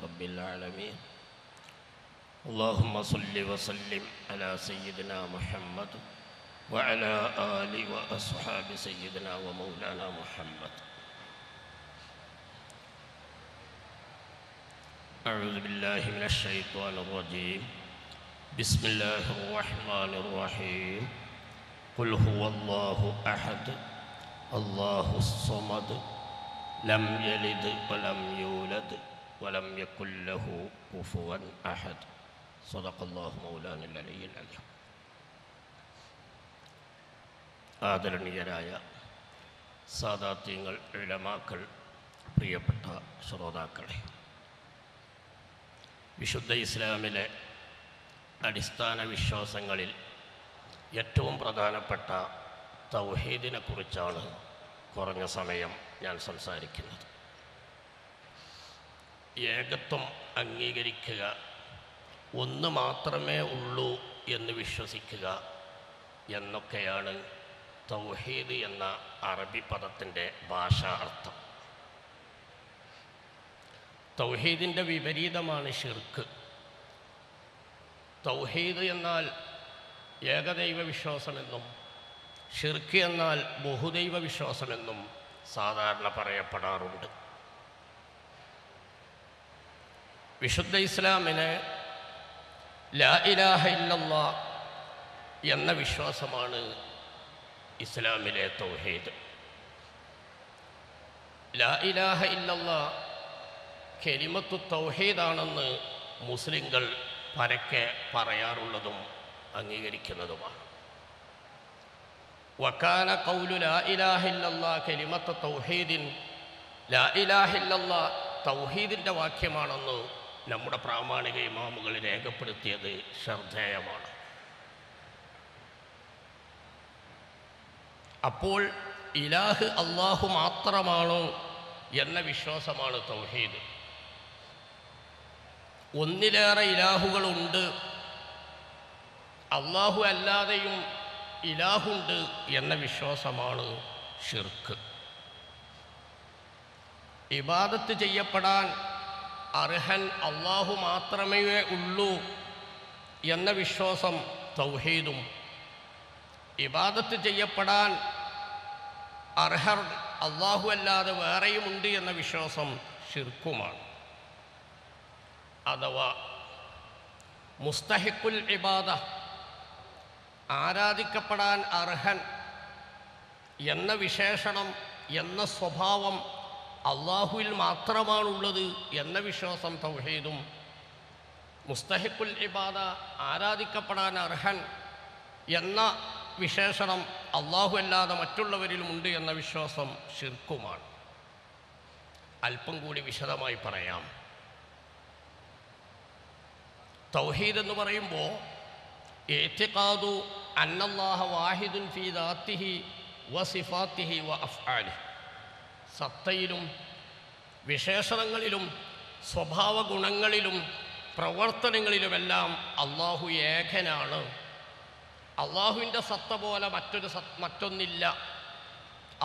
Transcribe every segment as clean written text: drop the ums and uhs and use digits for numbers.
رب العالمين اللهم صل وسلم على سيدنا محمد وعلى آل وأصحاب سيدنا ومولانا محمد. أعوذ بالله من الشيطان الرجيم. بسم الله الرحمن الرحيم. قل هو الله أحد الله الصمد لم يلد ولم يولد ولم يكن له كفوا أحد. صدق الله مولانا العلي العظيم. ആദരണീയരായ സാദാത്യങ്ങൾ, ഉലമാക്കൾ, പ്രിയപ്പെട്ട ശ്രോതാക്കളെ, വിശുദ്ധ ഇസ്ലാമിലെ അടിസ്ഥാന വിശ്വാസങ്ങളിൽ ഏറ്റവും പ്രധാനപ്പെട്ട തൗഹീദിനെ കുറിച്ചാണ് കുറഞ്ഞ സമയം ഞാൻ സംസാരിക്കുന്നത്. ഏകത്വം അംഗീകരിക്കുക, ഒന്ന് മാത്രമേ ഉള്ളൂ എന്ന് വിശ്വസിക്കുക എന്നൊക്കെയാണ് തൗഹീദ് എന്ന അറബി പദത്തിൻ്റെ ഭാഷാ അർത്ഥം. തൗഹീദിൻ്റെ വിപരീതമാണ് ഷിർക്ക്. തൗഹീദ് എന്നാൽ ഏകദൈവ വിശ്വാസമെന്നും ഷിർക്ക് എന്നാൽ ബഹുദൈവ വിശ്വാസമെന്നും സാധാരണ പറയപ്പെടാറുണ്ട്. വിശുദ്ധ ഇസ്ലാമിന് ലാ ഇലാഹ ഇല്ലല്ലാഹ് എന്ന വിശ്വാസമാണ് ഇസ്ലാമിലെ തൗഹീദ്. ലാ ഇലാഹ ഇല്ലല്ലാഹ് കലിമത്തു തൗഹീദാണെന്ന് മുസ്ലിങ്ങൾ പരക്കെ പറയാറുള്ളതും അംഗീകരിക്കുന്നതുമാണ്. വകാന ഖൗലു ലാ ഇലാഹ ഇല്ലല്ലാഹ് കലിമത്തു തൗഹീദിൻ. ലാ ഇലാഹ ഇല്ലല്ലാഹ് തൗഹീദിൻ്റെ വാക്യമാണെന്ന് നമ്മുടെ പ്രാമാണിക ഇമാമുകൾ രേഖപ്പെടുത്തിയത് ശ്രദ്ധേയമാണ്. അപ്പോൾ ഇലാഹ് അള്ളാഹു മാത്രമാണോ എന്ന വിശ്വാസമാണ് തൗഹീദ്. ഒന്നിലേറെ ഇലാഹുകളുണ്ട്, അള്ളാഹു അല്ലാതെയും ഇലാഹുണ്ട് എന്ന വിശ്വാസമാണ് ഷിർക്ക്. ഇബാദത്ത് ചെയ്യപ്പെടാൻ അർഹൻ അള്ളാഹു മാത്രമേ ഉള്ളൂ എന്ന വിശ്വാസം തൗഹീദും, ഇബാദത്ത് ചെയ്യപ്പെടാൻ അർഹർ അള്ളാഹു അല്ലാതെ വേറെയുമുണ്ട് എന്ന വിശ്വാസം ഷിർക്കുമാണ്. അഥവാ മുസ്തഹിഖുൽ ഇബാദ, ആരാധിക്കപ്പെടാൻ അർഹൻ എന്ന വിശേഷണം, എന്ന സ്വഭാവം അള്ളാഹുവിൽ മാത്രമാണുള്ളത് എന്ന വിശ്വാസം തൗഹീദും, മുസ്തഹിഖുൽ ഇബാദ, ആരാധിക്കപ്പെടാൻ അർഹൻ എന്ന വിശേഷണം അള്ളാഹു അല്ലാതെ മറ്റുള്ളവരിലുമുണ്ട് എന്ന വിശ്വാസം ഷിർക്കുമാണ്. അല്പം കൂടി വിശദമായി പറയാം. തൗഹീദ് എന്ന് പറയുമ്പോൾ ഇഅ്തിഖാദു അന്നല്ലാഹ വാഹിദുൻ ഫീ ദാത്തിഹി വ സിഫാത്തിഹി വ അഫ്ആലിഹി, സത്തയിലും വിശേഷണങ്ങളിലും സ്വഭാവ ഗുണങ്ങളിലും പ്രവർത്തനങ്ങളിലുമെല്ലാം അള്ളാഹു ഏകനാണ്. അള്ളാഹുവിൻ്റെ സത്ത പോലെ മറ്റൊന്നില്ല.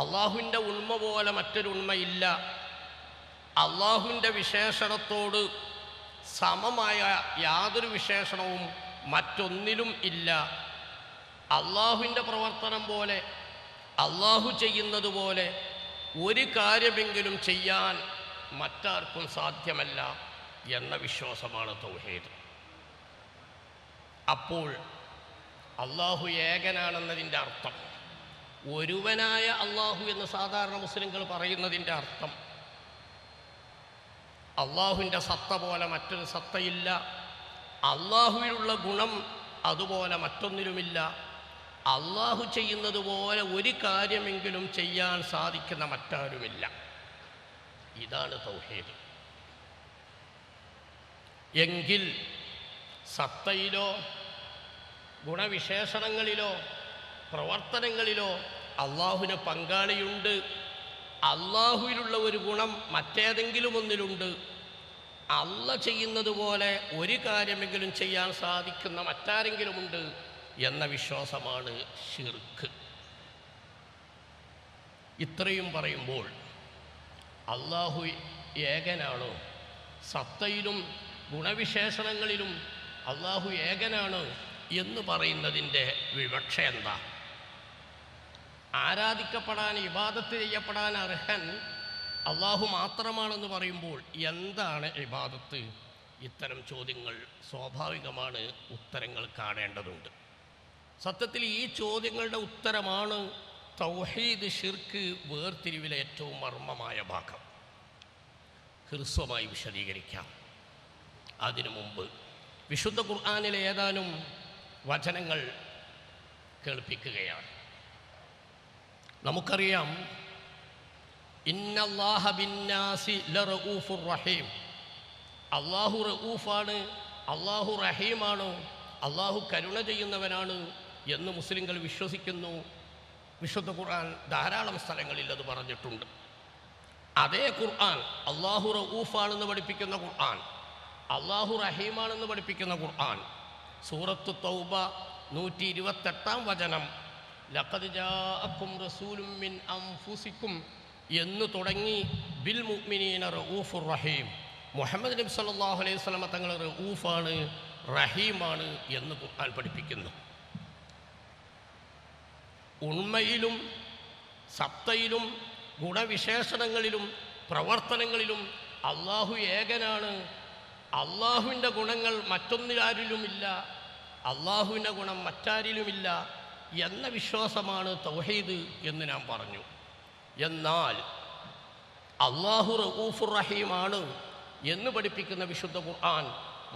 അള്ളാഹുവിൻ്റെ ഉണ്മ പോലെ മറ്റൊരു ഉണ്മയില്ല. അള്ളാഹുവിൻ്റെ വിശേഷണത്തോട് സമമായ യാതൊരു വിശേഷണവും മറ്റൊന്നിലും ഇല്ല. അള്ളാഹുവിൻ്റെ പ്രവർത്തനം പോലെ, അള്ളാഹു ചെയ്യുന്നത് പോലെ ഒരു കാര്യമെങ്കിലും ചെയ്യാൻ മറ്റാർക്കും സാധ്യമല്ല എന്ന വിശ്വാസമാണ് തൗഹീദ്. അപ്പോൾ അള്ളാഹു ഏകനാണെന്നതിൻ്റെ അർത്ഥം, ഒരുവനായ അള്ളാഹു എന്ന് സാധാരണ മുസ്ലിങ്ങൾ പറയുന്നതിൻ്റെ അർത്ഥം, അള്ളാഹുവിൻ്റെ സത്ത പോലെ മറ്റൊരു സത്തയില്ല, അള്ളാഹുവിലുള്ള ഗുണം അതുപോലെ മറ്റൊന്നിലുമില്ല, അള്ളാഹു ചെയ്യുന്നത് പോലെ ഒരു കാര്യമെങ്കിലും ചെയ്യാൻ സാധിക്കുന്ന മറ്റാരുമില്ല. ഇതാണ് തൗഹീദ്. എങ്കിൽ സത്തയിലോ ഗുണവിശേഷണങ്ങളിലോ പ്രവർത്തനങ്ങളിലോ അള്ളാഹുവിന് പങ്കാളിയുണ്ട്, അള്ളാഹുവിലുള്ള ഒരു ഗുണം മറ്റേതെങ്കിലും ഒന്നിലുണ്ട്, അള്ള ചെയ്യുന്നത് പോലെ ഒരു കാര്യമെങ്കിലും ചെയ്യാൻ സാധിക്കുന്ന മറ്റാരെങ്കിലുമുണ്ട് എന്ന വിശ്വാസമാണ് ഷിർക്ക്. ഇത്രയും പറയുമ്പോൾ അള്ളാഹു ഏകനാണോ, സത്തയിലും ഗുണവിശേഷണങ്ങളിലും അള്ളാഹു ഏകനാണ് എന്ന് പറയുന്നതിൻ്റെ വിവക്ഷ എന്താ? ആരാധിക്കപ്പെടാൻ, ഇബാദത്ത് ചെയ്യപ്പെടാൻ അർഹൻ അള്ളാഹു മാത്രമാണെന്ന് പറയുമ്പോൾ എന്താണ് ഇബാദത്ത്? ഇത്തരം ചോദ്യങ്ങൾ സ്വാഭാവികമാണ്, ഉത്തരങ്ങൾ കാണേണ്ടതുണ്ട്. സത്യത്തിൽ ഈ ചോദ്യങ്ങളുടെ ഉത്തരമാണ് തൗഹീദ് ശിർക്ക് വേർതിരിവിലെ ഏറ്റവും മർമ്മമായ ഭാഗം. ഹ്രസ്വമായി വിശദീകരിക്കാം. അതിനു മുമ്പ് വിശുദ്ധ ഖുർആനിലെ ഏതാനും വചനങ്ങൾ കേൾപ്പിക്കുകയാണ്. നമുക്കറിയാം, ഇന്നല്ലാഹ ബിന്നാസി ലറഊഫുർ റഹീം. അള്ളാഹു റഊഫാണ്, അള്ളാഹു റഹീമാണ്, അള്ളാഹു കരുണ ചെയ്യുന്നവനാണ് എന്ന് മുസ്ലിങ്ങൾ വിശ്വസിക്കുന്നു. വിശുദ്ധ ഖുർആൻ ധാരാളം സ്ഥലങ്ങളിൽ അത് പറഞ്ഞിട്ടുണ്ട്. അതേ ഖുർആൻ അള്ളാഹു റഊഫാണെന്ന് പഠിപ്പിക്കുന്ന ഖുർആൻ, അള്ളാഹു റഹീമാണെന്ന് പഠിപ്പിക്കുന്ന ഖുർആൻ സൂറത്തു തൗബ 128 വചനം ലഖദ് ജാഅക്കും റസൂലും മിൻ അൻഫുസിക്കും എന്ന് തുടങ്ങി ബിൽ മുഅ്മിനീന റഊഫുർ റഹീം. മുഹമ്മദ് നബി സല്ലല്ലാഹു അലൈഹി വസല്ലം തങ്ങൾ റഊഫാണ്, റഹീമാണ് എന്ന് ഖുർആൻ പഠിപ്പിക്കുന്നു. ഉണ്മയിലും സത്തയിലും ഗുണവിശേഷണങ്ങളിലും പ്രവർത്തനങ്ങളിലും അള്ളാഹു ഏകനാണ്. അള്ളാഹുവിൻ്റെ ഗുണങ്ങൾ മറ്റൊന്നിലാരിലുമില്ല, അള്ളാഹുവിൻ്റെ ഗുണം മറ്റാരിലുമില്ല എന്ന വിശ്വാസമാണ് തൗഹീദ് എന്ന് ഞാൻ പറഞ്ഞു. എന്നാൽ അള്ളാഹു റഊഫുർ റഹീമാണ് എന്ന് പഠിപ്പിക്കുന്ന വിശുദ്ധ ഖുർആൻ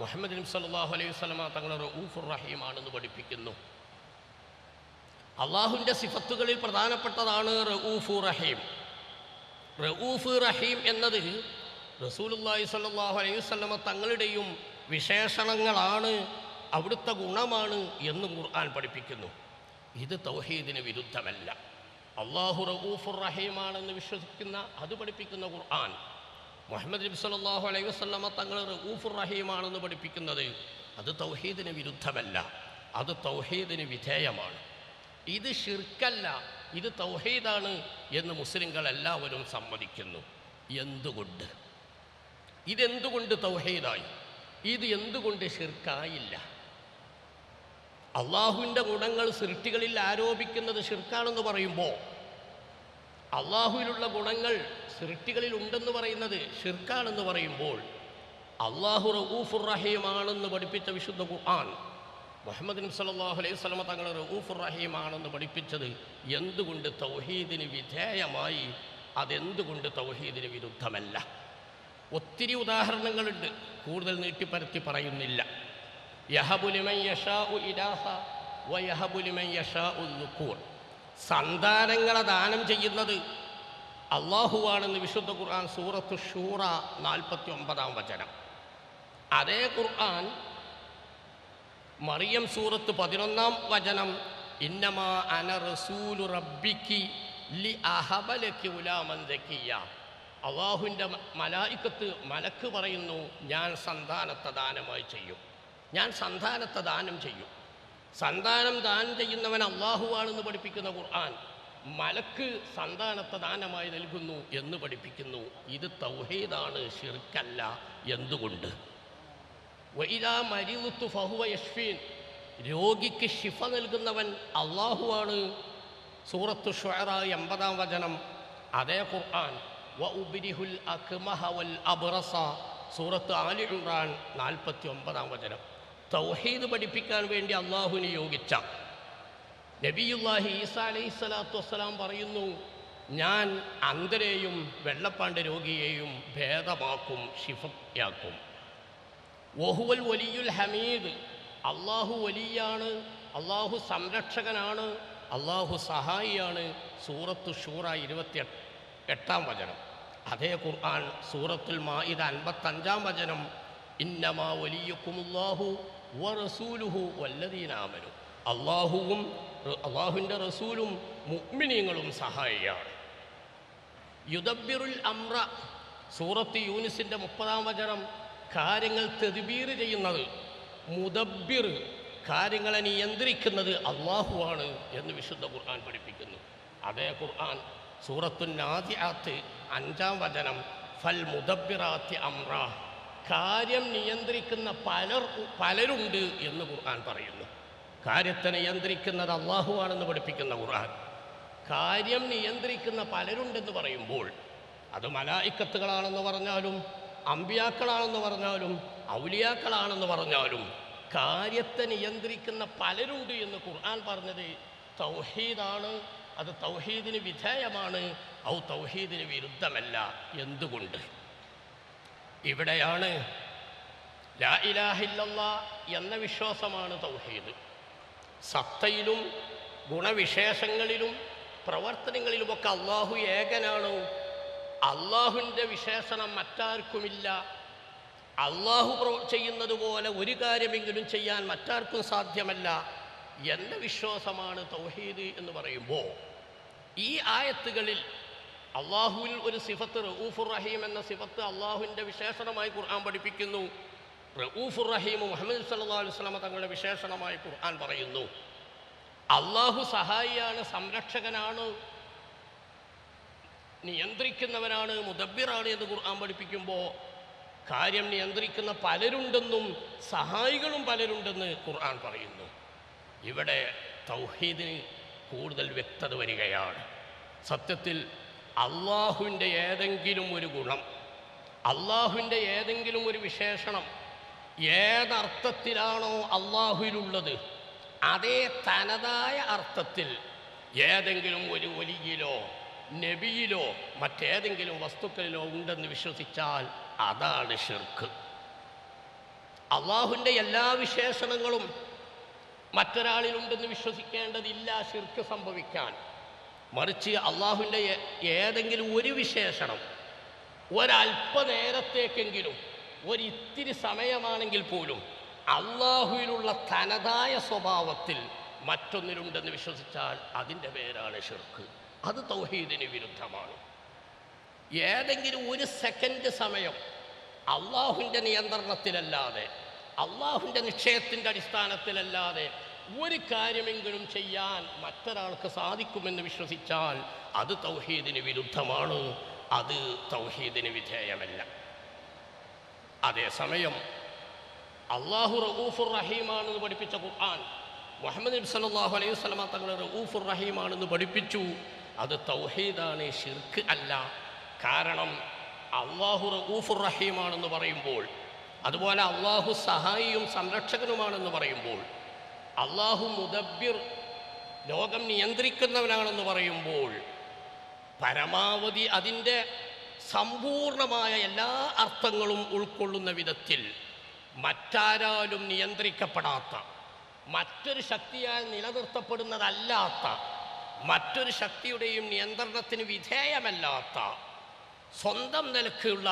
മുഹമ്മദ് നബി സല്ലല്ലാഹു അലൈഹി വസല്ലം തങ്ങൾ റഊഫുർ റഹീമാണെന്ന് പഠിപ്പിക്കുന്നു. അള്ളാഹുവിൻ്റെ സിഫത്തുകളിൽ പ്രധാനപ്പെട്ടതാണ് റഊഫു റഹീം. റഊഫ് റഹീം എന്നത് റസൂലുള്ളാഹി സ്വല്ലല്ലാഹു അലൈഹി വസല്ലം തങ്ങളുടെയും വിശേഷണങ്ങളാണ്, അവിടുത്തെ ഗുണമാണ് എന്നും ഖുർആൻ പഠിപ്പിക്കുന്നു. ഇത് തൗഹീദിന് വിരുദ്ധമല്ല. അള്ളാഹു റഊഫുർ റഹീമാണെന്ന് വിശ്വസിക്കുന്ന, അത് പഠിപ്പിക്കുന്ന ഖുർആൻ മുഹമ്മദ് നബി സല്ലല്ലാഹു അലൈഹി വസല്ലം തങ്ങൾ റഊഫുർ റഹീമാണെന്ന് പഠിപ്പിക്കുന്നത് അത് തൗഹീദിന് വിരുദ്ധമല്ല, അത് തൗഹീദിന് വിധേയമാണ്. ഇത് ശിർക്കല്ല, ഇത് തൗഹീദാണ് എന്ന് മുസ്ലിങ്ങൾ എല്ലാവരും സമ്മതിക്കുന്നു. എന്തുകൊണ്ട്? ഇതെന്തുകൊണ്ട് തൗഹീദായി? ഇത് എന്തുകൊണ്ട് ശിർക്കായില്ല? അള്ളാഹുവിൻ്റെ ഗുണങ്ങൾ സൃഷ്ടികളിൽ ആരോപിക്കുന്നത് ശിർക്കാണെന്ന് പറയുമ്പോൾ, അള്ളാഹുവിലുള്ള ഗുണങ്ങൾ സൃഷ്ടികളിൽ ഉണ്ടെന്ന് പറയുന്നത് ശിർക്കാണെന്ന് പറയുമ്പോൾ, അള്ളാഹു റഊഫുർ റഹീമാണെന്ന് പഠിപ്പിച്ച വിശുദ്ധ ഖുർആൻ മുഹമ്മദ് നബി സല്ലല്ലാഹു അലൈഹി വസല്ലം തങ്ങൾ റഊഫുർ റഹീമാണെന്ന് പഠിപ്പിച്ചത് എന്തുകൊണ്ട് തൗഹീദിന് വിധേയമായി? അതെന്തുകൊണ്ട് തൗഹീദിന് വിരുദ്ധമല്ല? ഒത്തിരി ഉദാഹരണങ്ങളുണ്ട്, കൂടുതൽ നീട്ടിപ്പരത്തി പറയുന്നില്ല. യഹബു ലിമൻ യശാഉ ഇനാസ വയഹബു ലിമൻ യശാഉ ദുകൂർ. സന്താനങ്ങളെ ദാനം ചെയ്യുന്നത് അള്ളാഹുവാണെന്ന് വിശുദ്ധ ഖുർആൻ സൂറത്തു ശൂറ 49 വചനം. അതേ ഖുർആൻ മറിയം സൂറത്ത് 11 വചനം ഇന്നമാ അന റസൂലു റബ്ബിക്കി ലി അഹബലക്കി ഉലാമൻ ദക്കിയ. അള്ളാഹുവിൻ്റെ മലായിക്കത്ത് മലക്ക് പറയുന്നു, ഞാൻ സന്താനത്തെ ദാനമായി ചെയ്യും, ഞാൻ സന്താനത്തെ ദാനം ചെയ്യും. സന്താനം ദാനം ചെയ്യുന്നവൻ അള്ളാഹുവാണെന്ന് പഠിപ്പിക്കുന്ന ഖുർആൻ മലക്ക് സന്താനത്തെ ദാനമായി നൽകുന്നു എന്ന് പഠിപ്പിക്കുന്നു. ഇത് തൗഹീദാണ്, ശിർക്കല്ല. എന്തുകൊണ്ട്? വഇദാ മരിദതു ഫഹുവ യശ്ഫീൻ. രോഗിക്ക് ശിഫ നൽകുന്നവൻ അള്ളാഹുവാണ്. സൂറത്തു ശുഅറ 80 വചനം. അതേ ഖുർആൻ വഉബ്രിഹുൽ അക്മഹ വൽ അബ്റസ സൂറത്ത് ആലി ഇംറാൻ 49 വചനം. തൗഹീദ് പഠിപ്പിക്കാൻ വേണ്ടി അള്ളാഹു നിയോഗിച്ച നബിയുല്ലാഹി ഈസാ അലൈഹിസ്സലാത്തു വസ്സലാം പറയുന്നു, ഞാൻ അന്ധരെയും വെള്ളപ്പാണ്ട് രോഗിയെയും ഭേദമാക്കും, ശിഫയാക്കും. വഹുവൽ വലിയുൽ ഹമീദ്. അള്ളാഹു വലിയാണ്, അള്ളാഹു സംരക്ഷകനാണ്, അള്ളാഹു സഹായിയാണ്. സൂറത്തു ശൂറ 28 വചനം. അതേ ഖുർആൻ സൂറത്തുൽ മാഇദ 55 വചനം ഇന്നമാ വലിയുക്കുമുല്ലാഹു വറസൂലുഹു വല്ലദീന ആമനു. അള്ളാഹുവും അള്ളാഹുവിൻ്റെ റസൂലും മുഅ്മിനീങ്ങളും സഹായിയാണ്. യുദബ്ബിറുൽ അംറ സൂറത്ത് യൂനിസിൻ്റെ 30 വചനം. കാര്യങ്ങൾ തദ്ബീർ ചെയ്യുന്നത്, മുദബ്ബിർ കാര്യങ്ങളെ നിയന്ത്രിക്കുന്നത് അള്ളാഹുവാണ് എന്ന് വിശുദ്ധ ഖുർആൻ പഠിപ്പിക്കുന്നു. അതേ ഖുർആൻ സൂറത്തുൻ നാസിആത്ത് 5 വചനം ഫൽ മുദബ്ബിറാത്തി അംറ. കാര്യം നിയന്ത്രിക്കുന്ന പലരുണ്ട് എന്ന് ഖുർആൻ പറയുന്നു. കാര്യത്തെ നിയന്ത്രിക്കുന്നത് അള്ളാഹുവാണെന്ന് പഠിപ്പിക്കുന്ന ഖുർആൻ കാര്യം നിയന്ത്രിക്കുന്ന പലരുണ്ടെന്ന് പറയുമ്പോൾ അത് മലായിക്കത്തുകളാണെന്ന് പറഞ്ഞാലും അമ്പിയാക്കളാണെന്ന് പറഞ്ഞാലും ഔലിയാക്കളാണെന്ന് പറഞ്ഞാലും കാര്യത്തെ നിയന്ത്രിക്കുന്ന പലരുണ്ട് എന്ന് ഖുർആൻ പറഞ്ഞത് തൗഹീദാണ്. അത് തൗഹീദിന് വിധേയമാണ്, തൗഹീദിന് വിരുദ്ധമല്ല. എന്തുകൊണ്ട്? ഇവിടെയാണ് ലാ ഇലാഹ ഇല്ലല്ലാഹ് എന്ന വിശ്വാസമാണ് തൗഹീദ്. സത്തയിലും ഗുണവിശേഷങ്ങളിലും പ്രവർത്തനങ്ങളിലുമൊക്കെ അള്ളാഹു ഏകനാണ്. അള്ളാഹുവിൻ്റെ വിശേഷണം മറ്റാർക്കുമില്ല. അള്ളാഹു ചെയ്യുന്നത് പോലെ ഒരു കാര്യമെങ്കിലും ചെയ്യാൻ മറ്റാർക്കും സാധ്യമല്ല എന്ന വിശ്വാസമാണ് തൗഹീദ് എന്ന് പറയുമ്പോൾ ഈ ആയത്തുകളിൽ അള്ളാഹുവിൽ ഒരു സിഫത്ത് റഊഫുർ റഹീം എന്ന സിഫത്ത് അള്ളാഹുവിൻ്റെ വിശേഷണമായി ഖുർആൻ പഠിപ്പിക്കുന്നു. റഊഫുർ റഹീം മുഹമ്മദ് സല്ലല്ലാഹു അലൈഹി വസല്ലം തങ്ങളുടെ വിശേഷണമായി ഖുർആൻ പറയുന്നു. അള്ളാഹു സഹായിയാണ്, സംരക്ഷകനാണ്, നിയന്ത്രിക്കുന്നവനാണ്, മുദബ്ബിറാണ് എന്ന് ഖുർആൻ പഠിപ്പിക്കുമ്പോൾ കാര്യം നിയന്ത്രിക്കുന്ന പലരുണ്ടെന്നും സഹായികളും പലരുണ്ടെന്ന് ഖുർആൻ പറയുന്നു. ഇവിടെ തൗഹീദിന് കൂടുതൽ വ്യക്തത വരികയാണ്. സത്യത്തിൽ അള്ളാഹുവിൻ്റെ ഏതെങ്കിലും ഒരു ഗുണം, അള്ളാഹുവിൻ്റെ ഏതെങ്കിലും ഒരു വിശേഷണം ഏതർത്ഥത്തിലാണോ അള്ളാഹുവിലുള്ളത് അതേ തനതായ അർത്ഥത്തിൽ ഏതെങ്കിലും ഒരു വലിയിലോ നബിയിലോ മറ്റേതെങ്കിലും വസ്തുക്കളിലോ ഉണ്ടെന്ന് വിശ്വസിച്ചാൽ അതാണ് ശിർക്ക്. അള്ളാഹുവിൻ്റെ എല്ലാ വിശേഷണങ്ങളും മറ്റൊരാളിലുണ്ടെന്ന് വിശ്വസിക്കേണ്ടതില്ല ശിർക്ക് സംഭവിക്കാൻ. മറിച്ച് അള്ളാഹുവിൻ്റെ ഏതെങ്കിലും ഒരു വിശേഷണം ഒരല്പനേരത്തേക്കെങ്കിലും ഒരിത്തിരി സമയമാണെങ്കിൽ പോലും അള്ളാഹുവിലുള്ള തനതായ സ്വഭാവത്തിൽ മറ്റൊന്നിലുണ്ടെന്ന് വിശ്വസിച്ചാൽ അതിൻ്റെ പേരാണ് ശിർക്ക്. അത് തൗഹീദിന് വിരുദ്ധമാണ്. ഏതെങ്കിലും ഒരു സെക്കൻഡ് സമയം അള്ളാഹുവിൻ്റെ നിയന്ത്രണത്തിലല്ലാതെ അള്ളാഹുവിൻ്റെ നിശ്ചയത്തിൻ്റെ അടിസ്ഥാനത്തിലല്ലാതെ ഒരു കാര്യമെങ്കിലും ചെയ്യാൻ മറ്റൊരാൾക്ക് സാധിക്കുമെന്ന് വിശ്വസിച്ചാൽ അത് തൗഹീദിന് വിരുദ്ധമാണ്, അത് തൗഹീദിന് വിധേയമല്ല. അതേസമയം അള്ളാഹു റഊഫുർ റഹീമാണെന്ന് പഠിപ്പിച്ച ഖുർആൻ മുഹമ്മദ് നബി സല്ലല്ലാഹു അലൈഹി വസല്ലം തങ്ങൾ റഊഫുർ റഹീമാണെന്ന് പഠിപ്പിച്ചു. അത് തൗഹീദാണ്, ശിർക്ക് അല്ല. കാരണം അള്ളാഹു റഊഫുർ റഹീമാണെന്ന് പറയുമ്പോൾ, അതുപോലെ അള്ളാഹു സഹായിയും സംരക്ഷകനുമാണെന്ന് പറയുമ്പോൾ, അള്ളാഹു മുദബ്ബിർ ലോകം നിയന്ത്രിക്കുന്നവനാണെന്ന് പറയുമ്പോൾ പരമാവധി അതിൻ്റെ സമ്പൂർണമായ എല്ലാ അർത്ഥങ്ങളും ഉൾക്കൊള്ളുന്ന വിധത്തിൽ മറ്റാരാലും നിയന്ത്രിക്കപ്പെടാത്ത, മറ്റൊരു ശക്തിയാൽ നിലനിർത്തപ്പെടുന്നതല്ലാത്ത, മറ്റൊരു ശക്തിയുടെയും നിയന്ത്രണത്തിന് വിധേയമല്ലാത്ത സ്വന്തം നിലക്കുള്ള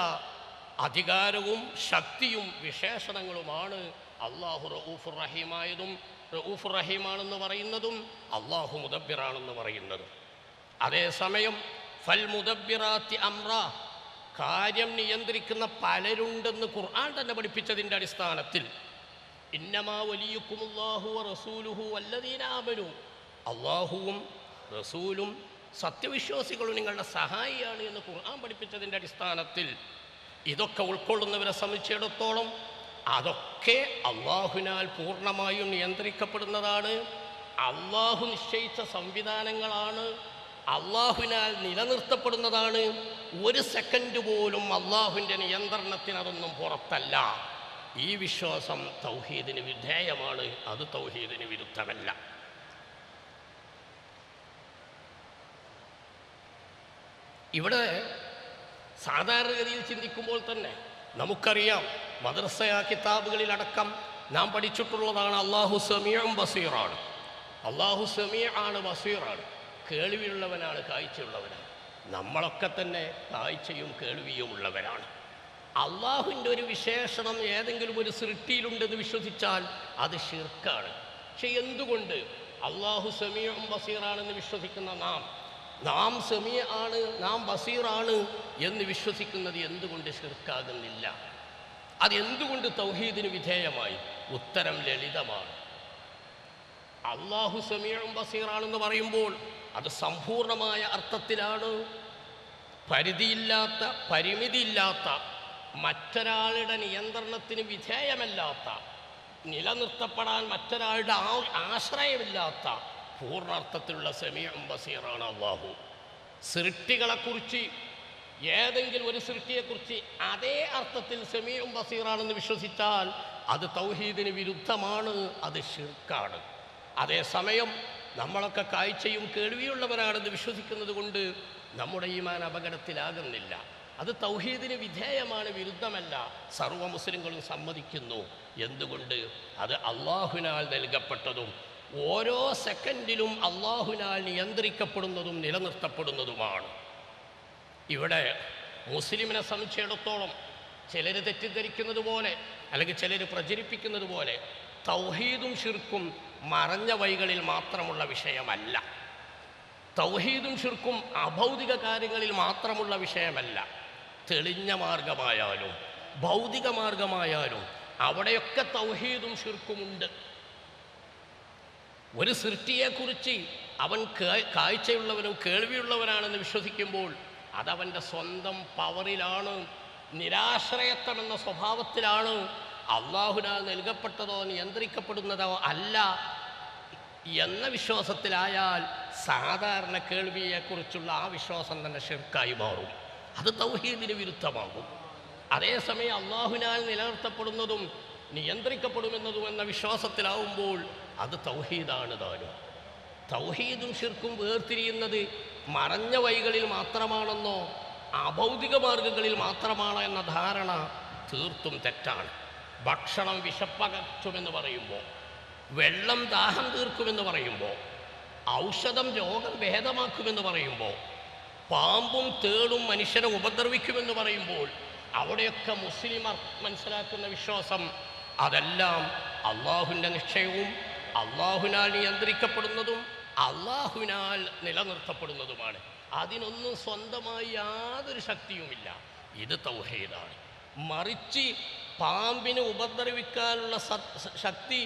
അധികാരവും ശക്തിയും വിശേഷണങ്ങളുമാണ് അള്ളാഹു റഊഫുർ റഹീമായതും റഊഫുർ റഹീമാണെന്ന് പറയുന്നതും അള്ളാഹു മുദബ്ബിറാണെന്ന് പറയുന്നതും. അതേസമയം ഫൽ മുദബ്ബിറാത്തി അംറ, കാര്യം നിയന്ത്രിക്കുന്ന പലരുണ്ടെന്ന് ഖുർആൻ തന്നെ പഠിപ്പിച്ചതിൻ്റെ അടിസ്ഥാനത്തിൽ ഇന്നമാ വലിയുക്കുമുല്ലാഹു വറസൂലുഹു വല്ലദീന ആമനൂ, അള്ളാഹുവും റസൂലും സത്യവിശ്വാസികളും നിങ്ങളുടെ സഹായിയാണ് എന്ന് ഖുർആൻ പഠിപ്പിച്ചതിൻ്റെ അടിസ്ഥാനത്തിൽ ഇതൊക്കെ ഉൾക്കൊള്ളുന്നവരെ സംബന്ധിച്ചിടത്തോളം അതൊക്കെ അള്ളാഹുവിനാൽ പൂർണ്ണമായും നിയന്ത്രിക്കപ്പെടുന്നതാണ്, അള്ളാഹു നിശ്ചയിച്ച സംവിധാനങ്ങളാണ്, അള്ളാഹുവിനാൽ നിലനിർത്തപ്പെടുന്നതാണ്. ഒരു സെക്കൻഡ് പോലും അള്ളാഹുവിൻ്റെ നിയന്ത്രണത്തിന് അതൊന്നും പുറത്തല്ല. ഈ വിശ്വാസം തൗഹീദിന് വിധേയമാണ്, അത് തൗഹീദിന് വിരുദ്ധമല്ല. ഇവിടെ സാധാരണഗതിയിൽ ചിന്തിക്കുമ്പോൾ തന്നെ നമുക്കറിയാം, മദ്രസ കിതാബുകളിലടക്കം നാം പഠിച്ചിട്ടുള്ളതാണ് അള്ളാഹു സമീഉം ബസീറാണ്. അള്ളാഹു സമീആണ്, ബസീറാണ്, കേൾവിയുള്ളവനാണ്, കാഴ്ചയുള്ളവനാണ്. നമ്മളൊക്കെ തന്നെ കാഴ്ചയും കേൾവിയും ഉള്ളവരാണ്. അള്ളാഹുവിൻ്റെ ഒരു വിശേഷണം ഏതെങ്കിലും ഒരു സൃഷ്ടിയിലുണ്ടെന്ന് വിശ്വസിച്ചാൽ അത് ശിർക്കാണ്. പക്ഷെ എന്തുകൊണ്ട് അള്ളാഹു സമീഉം ബസീറാണെന്ന് വിശ്വസിക്കുന്ന നാം സമീആണ്, നാം ബസീറാണ് എന്ന് വിശ്വസിക്കുന്നത് എന്തുകൊണ്ട് ശിർക്കാകുന്നില്ല? അതെന്തുകൊണ്ട് തൗഹീദിന് വിധേയമായി? ഉത്തരം ലളിതമാണ്. അള്ളാഹു സമീഉം ബസീറാണെന്ന് പറയുമ്പോൾ അത് സമ്പൂർണമായ അർത്ഥത്തിലാണ്. പരിധിയില്ലാത്ത, പരിമിതിയില്ലാത്ത മറ്റൊരാളുടെ നിയന്ത്രണത്തിന് വിധേയമല്ലാത്ത, നിലനിർത്തപ്പെടാൻ മറ്റൊരാളുടെ ആശ്രയമില്ലാത്ത പൂർണ്ണാർത്ഥത്തിലുള്ള സമീഉം ബസീറാണ് അല്ലാഹു. സൃഷ്ടികളെക്കുറിച്ച്, ഏതെങ്കിലും ഒരു സൃഷ്ടിയെക്കുറിച്ച് അതേ അർത്ഥത്തിൽ സമീഉം ബസീറാണെന്ന് വിശ്വസിച്ചാൽ അത് തൗഹീദിന് വിരുദ്ധമാണ്, അത് ശിർക്കാണ്. അതേസമയം നമ്മളൊക്കെ കാഴ്ചയും കേൾവിയുള്ളവരാണെന്ന് വിശ്വസിക്കുന്നത് കൊണ്ട് നമ്മുടെ ഈമാൻ അപകടത്തിലാകുന്നില്ല. അത് തൗഹീദിന് വിധേയമാണ്, വിരുദ്ധമല്ല. സർവ്വ മുസ്ലിങ്ങളും സമ്മതിക്കുന്നു. എന്തുകൊണ്ട്? അത് അള്ളാഹുവിനാൽ നൽകപ്പെട്ടതും ഓരോ സെക്കൻഡിലും അള്ളാഹുവിനാൽ നിയന്ത്രിക്കപ്പെടുന്നതും നിലനിർത്തപ്പെടുന്നതുമാണ്. ഇവിടെ മുസ്ലിമിനെ സംബന്ധിച്ചിടത്തോളം ചിലർ തെറ്റിദ്ധരിക്കുന്നത് പോലെ, അല്ലെങ്കിൽ ചിലർ പ്രചരിപ്പിക്കുന്നത് പോലെ തൗഹീദും ശിർക്കും മറഞ്ഞ വഴികളിൽ മാത്രമുള്ള വിഷയമല്ല. തൗഹീദും ശിർക്കും അഭൗതിക കാര്യങ്ങളിൽ മാത്രമുള്ള വിഷയമല്ല. തെളിഞ്ഞ മാർഗമായാലും ഭൗതിക മാർഗമായാലും അവിടെയൊക്കെ തൗഹീദും ശിർക്കുമുണ്ട്. ഒരു സൃഷ്ടിയെക്കുറിച്ച് അവൻ കാഴ്ചയുള്ളവനും കേൾവിയുള്ളവനാണെന്ന് വിശ്വസിക്കുമ്പോൾ അതവൻ്റെ സ്വന്തം പവറിലാണ്, നിരാശ്രയത്വമെന്ന സ്വഭാവത്തിലാണ്. അള്ളാഹുവിനാൽ നൽകപ്പെട്ടതോ നിയന്ത്രിക്കപ്പെടുന്നതോ അല്ല എന്ന വിശ്വാസത്തിലായാൽ സാധാരണ കേൾവിയെക്കുറിച്ചുള്ള ആ വിശ്വാസം തന്നെ ശിർക്കായി മാറും. അത് തൗഹീദിന് വിരുദ്ധമാകും. അതേസമയം അള്ളാഹുവിനാൽ നിലനിർത്തപ്പെടുന്നതും നിയന്ത്രിക്കപ്പെടുമെന്നതും എന്ന വിശ്വാസത്തിലാവുമ്പോൾ അത് തൗഹീദാണ് താനും. തൗഹീദും ശിർക്കും വേർതിരിയുന്നത് മറഞ്ഞ വഴികളിൽ മാത്രമാണെന്നോ അഭൗതിക മാർഗങ്ങളിൽ മാത്രമാണോ എന്ന ധാരണ തീർത്തും തെറ്റാണ്. ഭക്ഷണം വിശപ്പകറ്റുമെന്ന് പറയുമ്പോൾ, വെള്ളം ദാഹം തീർക്കുമെന്ന് പറയുമ്പോൾ, ഔഷധം രോഗം ഭേദമാക്കുമെന്ന് പറയുമ്പോൾ, പാമ്പും തേളും മനുഷ്യനെ ഉപദ്രവിക്കുമെന്ന് പറയുമ്പോൾ അവിടെയൊക്കെ മുസ്ലിം മനസ്സിലാക്കുന്ന വിശ്വാസം അതെല്ലാം അള്ളാഹുവിൻ്റെ നിശ്ചയവും അള്ളാഹുവിനാൽ നിയന്ത്രിക്കപ്പെടുന്നതും അള്ളാഹുവിനാൽ നിലനിർത്തപ്പെടുന്നതുമാണ്. അതിനൊന്നും സ്വന്തമായി യാതൊരു ശക്തിയുമില്ല. ഇത് തൗഹീദാണ്. മറിച്ച് പാമ്പിനെ ഉപദ്രവിക്കാനുള്ള ശക്തി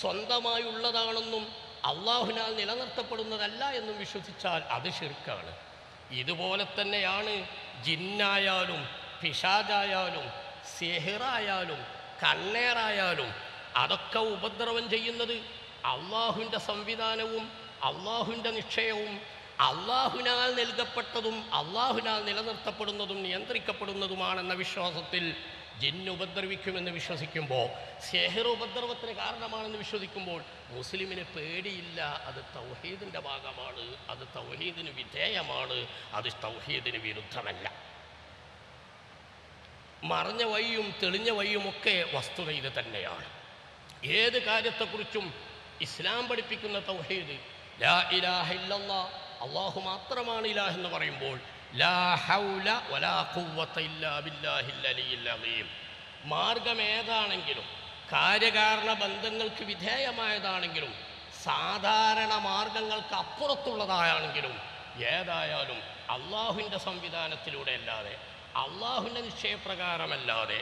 സ്വന്തമായി ഉള്ളതാണെന്നും അള്ളാഹുവിനാൽ നിലനിർത്തപ്പെടുന്നതല്ല എന്നും വിശ്വസിച്ചാൽ അത് ശിർക്കാണ്. ഇതുപോലെ തന്നെയാണ് ജിന്നായാലും പിശാചായാലും സിഹിറായാലും കണ്ണേറായാലും അതൊക്കെ ഉപദ്രവം ചെയ്യുന്നത് അള്ളാഹുവിൻ്റെ സംവിധാനവും അള്ളാഹുവിൻ്റെ നിശ്ചയവും അള്ളാഹുവിനാൽ നൽകപ്പെട്ടതും അള്ളാഹുവിനാൽ നിലനിർത്തപ്പെടുന്നതും നിയന്ത്രിക്കപ്പെടുന്നതുമാണെന്ന വിശ്വാസത്തിൽ ജിന്ന് ഉപദ്രവിക്കുമെന്ന് വിശ്വസിക്കുമ്പോൾ, സിഹിർ ഉപദ്രവത്തിന് കാരണമാണെന്ന് വിശ്വസിക്കുമ്പോൾ മുസ്ലിമിന് പേടിയില്ല. അത് തൗഹീദിൻ്റെ ഭാഗമാണ്, അത് തൗഹീദിന് വിധേയമാണ്, അത് തൗഹീദിന് വിരുദ്ധമല്ല. മറഞ്ഞ വഴിയും തെളിഞ്ഞ വഴിയുമൊക്കെ വസ്തുത ഇത് തന്നെയാണ്. ഏത് കാര്യത്തെക്കുറിച്ചും ഇസ്ലാം പഠിപ്പിക്കുന്ന തൗഹീദ്, ലാ ഇലാഹ ഇല്ലല്ലാഹ്, അള്ളാഹു മാത്രമാണ് ഇലാഹ് എന്ന് പറയുമ്പോൾ ലാ ഹൗല വലാ ഖുവ്വത ഇല്ലാ ബില്ലാഹിൽ അലിയിൽ അദീം. മാർഗം ഏതാണെങ്കിലും, കാര്യകാരണ ബന്ധങ്ങൾക്ക് വിധേയമായതാണെങ്കിലും, സാധാരണ മാർഗങ്ങൾക്ക് അപ്പുറത്തുള്ളതാണെങ്കിലും, ഏതായാലും അള്ളാഹുവിൻ്റെ സംവിധാനത്തിലൂടെ അല്ലാതെ, അള്ളാഹുവിൻ്റെ നിശ്ചയപ്രകാരമല്ലാതെ,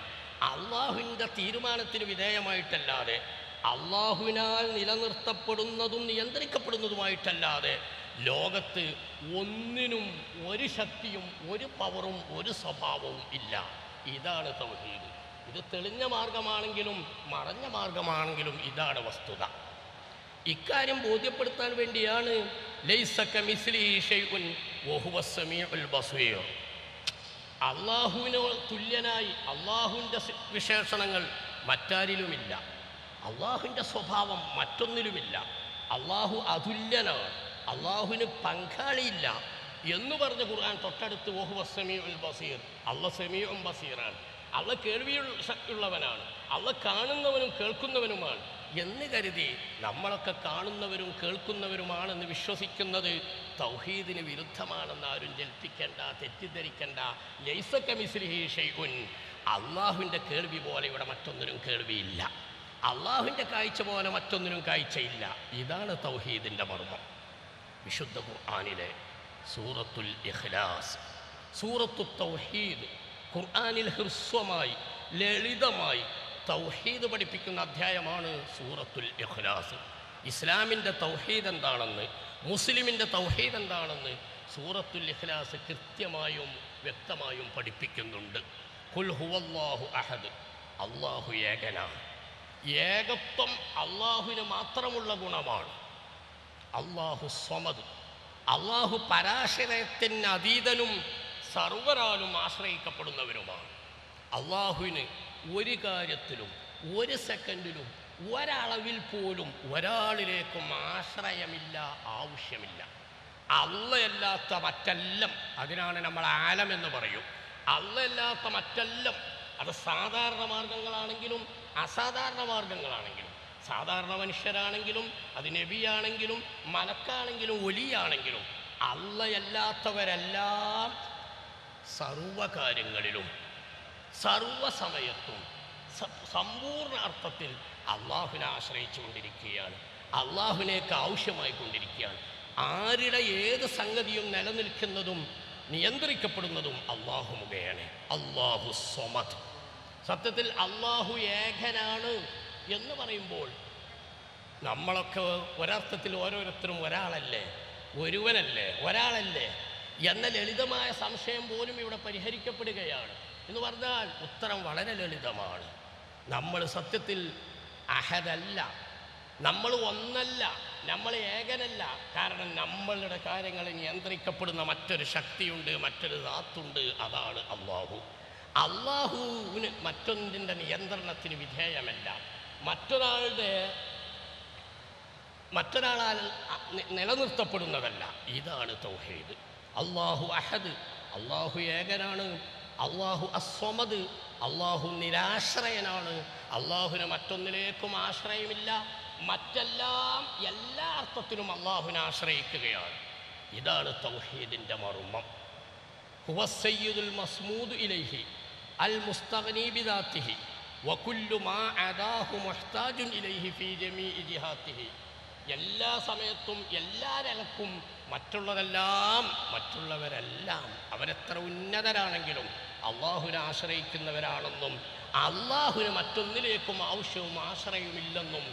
അള്ളാഹുവിൻ്റെ തീരുമാനത്തിന് വിധേയമായിട്ടല്ലാതെ, അള്ളാഹുവിനാൽ നിലനിർത്തപ്പെടുന്നതും നിയന്ത്രിക്കപ്പെടുന്നതുമായിട്ടല്ലാതെ ലോകത്ത് ഒന്നിനും ഒരു ശക്തിയും ഒരു പവറും ഒരു സ്വഭാവവും ഇല്ല. ഇതാണ് തൗഹീദ്. ഇത് തെളിഞ്ഞ മാർഗമാണെങ്കിലും മറഞ്ഞ മാർഗമാണെങ്കിലും ഇതാണ് വസ്തുത. ഇക്കാര്യം ബോധ്യപ്പെടുത്താൻ വേണ്ടിയാണ് ലൈസ കമിസ്ലിഹി ശൈഉൻ വഹുവസ് സമീഉൽ ബസീർ. അള്ളാഹുവിന് തുല്യനായി അള്ളാഹുവിൻ്റെ വിശേഷണങ്ങൾ മറ്റാരിലുമില്ല, അള്ളാഹുവിൻ്റെ സ്വഭാവം മറ്റൊന്നിലുമില്ല. അള്ളാഹു അതുല്യനാണ്, അള്ളാഹുവിന് പങ്കാളിയില്ല എന്ന് പറഞ്ഞ ഖുർആൻ തൊട്ടടുത്ത് വഹുവസ് സമീഉൽ ബസീർ, അള്ളാഹ് സമീഉം ബസീറാണ്, അള്ളാഹ് കേൾവിയുള്ളവനാണ്, അള്ളാഹ് കാണുന്നവനും കേൾക്കുന്നവനുമാണ് എന്ന് കരുതി നമ്മളൊക്കെ കാണുന്നവരും കേൾക്കുന്നവരുമാണെന്ന് വിശ്വസിക്കുന്നത് തൗഹീദിന് വിരുദ്ധമാണെന്ന് ആരും ജൽപ്പിക്കേണ്ട, തെറ്റിദ്ധരിക്കേണ്ട. ലൈസ കമിസ്ലിഹി ശൈഉൻ, അള്ളാഹുവിൻ്റെ കേൾവി പോലെ ഇവിടെ മറ്റൊന്നിനും കേൾവിയില്ല, അള്ളാഹുവിൻ്റെ കാഴ്ച പോലെ മറ്റൊന്നിനും കാഴ്ചയില്ല. ഇതാണ് തൗഹീദിൻ്റെ മർമ്മം. വിശുദ്ധ ഖുർആനിലെ സൂറത്തുൽ ഇഖ്ലാസ്, സൂറത്തു തൗഹീദ്, ഖുർആനിൽ ഹ്രസ്വമായി ലളിതമായി തൗഹീദ് പഠിപ്പിക്കുന്ന അധ്യായമാണ് സൂറത്തുൽ ഇഖ്ലാസ്. ഇസ്ലാമിൻ്റെ തൗഹീദ് എന്താണെന്ന്, മുസ്ലിമിൻ്റെ തൗഹീദ് എന്താണെന്ന് സൂറത്തുൽ ഇഖ്ലാസ് കൃത്യമായും വ്യക്തമായും പഠിപ്പിക്കുന്നുണ്ട്. ഖുൽ ഹുവല്ലാഹു അഹദ്, അള്ളാഹു ഏകനാണ്. ഏകത്വം അള്ളാഹുവിന് മാത്രമുള്ള ഗുണമാണ്. അള്ളാഹു സ്വമദ്, അള്ളാഹു പരാശരത്തിന് അതീതനും സർവരാലും ആശ്രയിക്കപ്പെടുന്നവരുമാണ്. അള്ളാഹുവിന് ഒരു കാര്യത്തിലും ഒരു സെക്കൻഡിലും ഒരളവിൽ പോലും ഒരാളിലേക്കും ആശ്രയമില്ല, ആവശ്യമില്ല. അള്ളയല്ലാത്ത മറ്റെല്ലാം, അതിനാണ് നമ്മൾ ആലം എന്ന് പറയും. അള്ളയല്ലാത്ത മറ്റെല്ലാം, അത് സാധാരണ മാർഗങ്ങളാണെങ്കിലും അസാധാരണ മാർഗങ്ങളാണെങ്കിലും, സാധാരണ മനുഷ്യരാണെങ്കിലും അത് നബിയാണെങ്കിലും മലക്കാണെങ്കിലും ഒലിയാണെങ്കിലും, അള്ളയല്ലാത്തവരെല്ലാം സർവകാര്യങ്ങളിലും സർവസമയത്തും സമ്പൂർണ്ണ അർത്ഥത്തിൽ അള്ളാഹുവിനെ ആശ്രയിച്ചു കൊണ്ടിരിക്കുകയാണ്, അള്ളാഹുവിനേക്ക് ആവശ്യമായി കൊണ്ടിരിക്കുകയാണ്. ആരുടെ ഏത് സംഗതിയും നിലനിൽക്കുന്നതും നിയന്ത്രിക്കപ്പെടുന്നതും അള്ളാഹു മുഖേന. അള്ളാഹു സ്വമദ്. സത്യത്തിൽ അള്ളാഹു ഏകനാണ് എന്ന് പറയുമ്പോൾ നമ്മളൊക്കെ ഒരർത്ഥത്തിൽ ഓരോരുത്തരും ഒരാളല്ലേ, ഒരുവനല്ലേ, ഒരാളല്ലേ എന്ന ലളിതമായ സംശയം പോലും ഇവിടെ പരിഹരിക്കപ്പെടുകയാണ്. എന്ന് പറഞ്ഞാൽ ഉത്തരം വളരെ ലളിതമാണ്. നമ്മൾ സത്യത്തിൽ അഹദല്ല, നമ്മൾ ഒന്നല്ല, നമ്മൾ ഏകനല്ല. കാരണം നമ്മളുടെ കാര്യങ്ങൾ നിയന്ത്രിക്കപ്പെടുന്ന മറ്റൊരു ശക്തിയുണ്ട്, മറ്റൊരു ധാത്തുണ്ട്, അതാണ് അള്ളാഹു. അള്ളാഹുവിന് മറ്റൊന്നിൻ്റെ നിയന്ത്രണത്തിന് വിധേയമല്ല, മറ്റൊരാളാൽ നിലനിർത്തപ്പെടുന്നതല്ല. ഇതാണ് തൗഹീദ്. അള്ളാഹു അഹദ്, അള്ളാഹു ഏകനാണ്. അള്ളാഹു അസ്വമദ്, അള്ളാഹു നിരാശ്രയനാണ്. അള്ളാഹുവിന് മറ്റൊന്നിലേക്കും ആശ്രയമില്ല, മറ്റെല്ലാം എല്ലാ അർത്ഥത്തിലും അള്ളാഹുവിനെ ആശ്രയിക്കുകയാണ്. ഇതാണ് തൗഹീദിൻ്റെ മർമ്മം. ഹുവ സയ്യിദുൽ മസ്മൂദ് ഇലൈഹി അൽ മുസ്തഗ്നി ബിദാത്തിഹി വകുല്ലു മാ അദാഹു മുഹ്താജുൻ ഇലൈഹി ഫീ ജമീഇ ജിഹാത്തിഹി. എല്ലാ സമയത്തും എല്ലാ നിലക്കും മറ്റുള്ളവരെല്ലാം അവരെത്ര ഉന്നതരാണെങ്കിലും അള്ളാഹുവിനെ ആശ്രയിക്കുന്നവരാണെന്നും അള്ളാഹുവിന് മറ്റൊന്നിലേക്കും ആവശ്യവും ആശ്രയവുമില്ലെന്നും,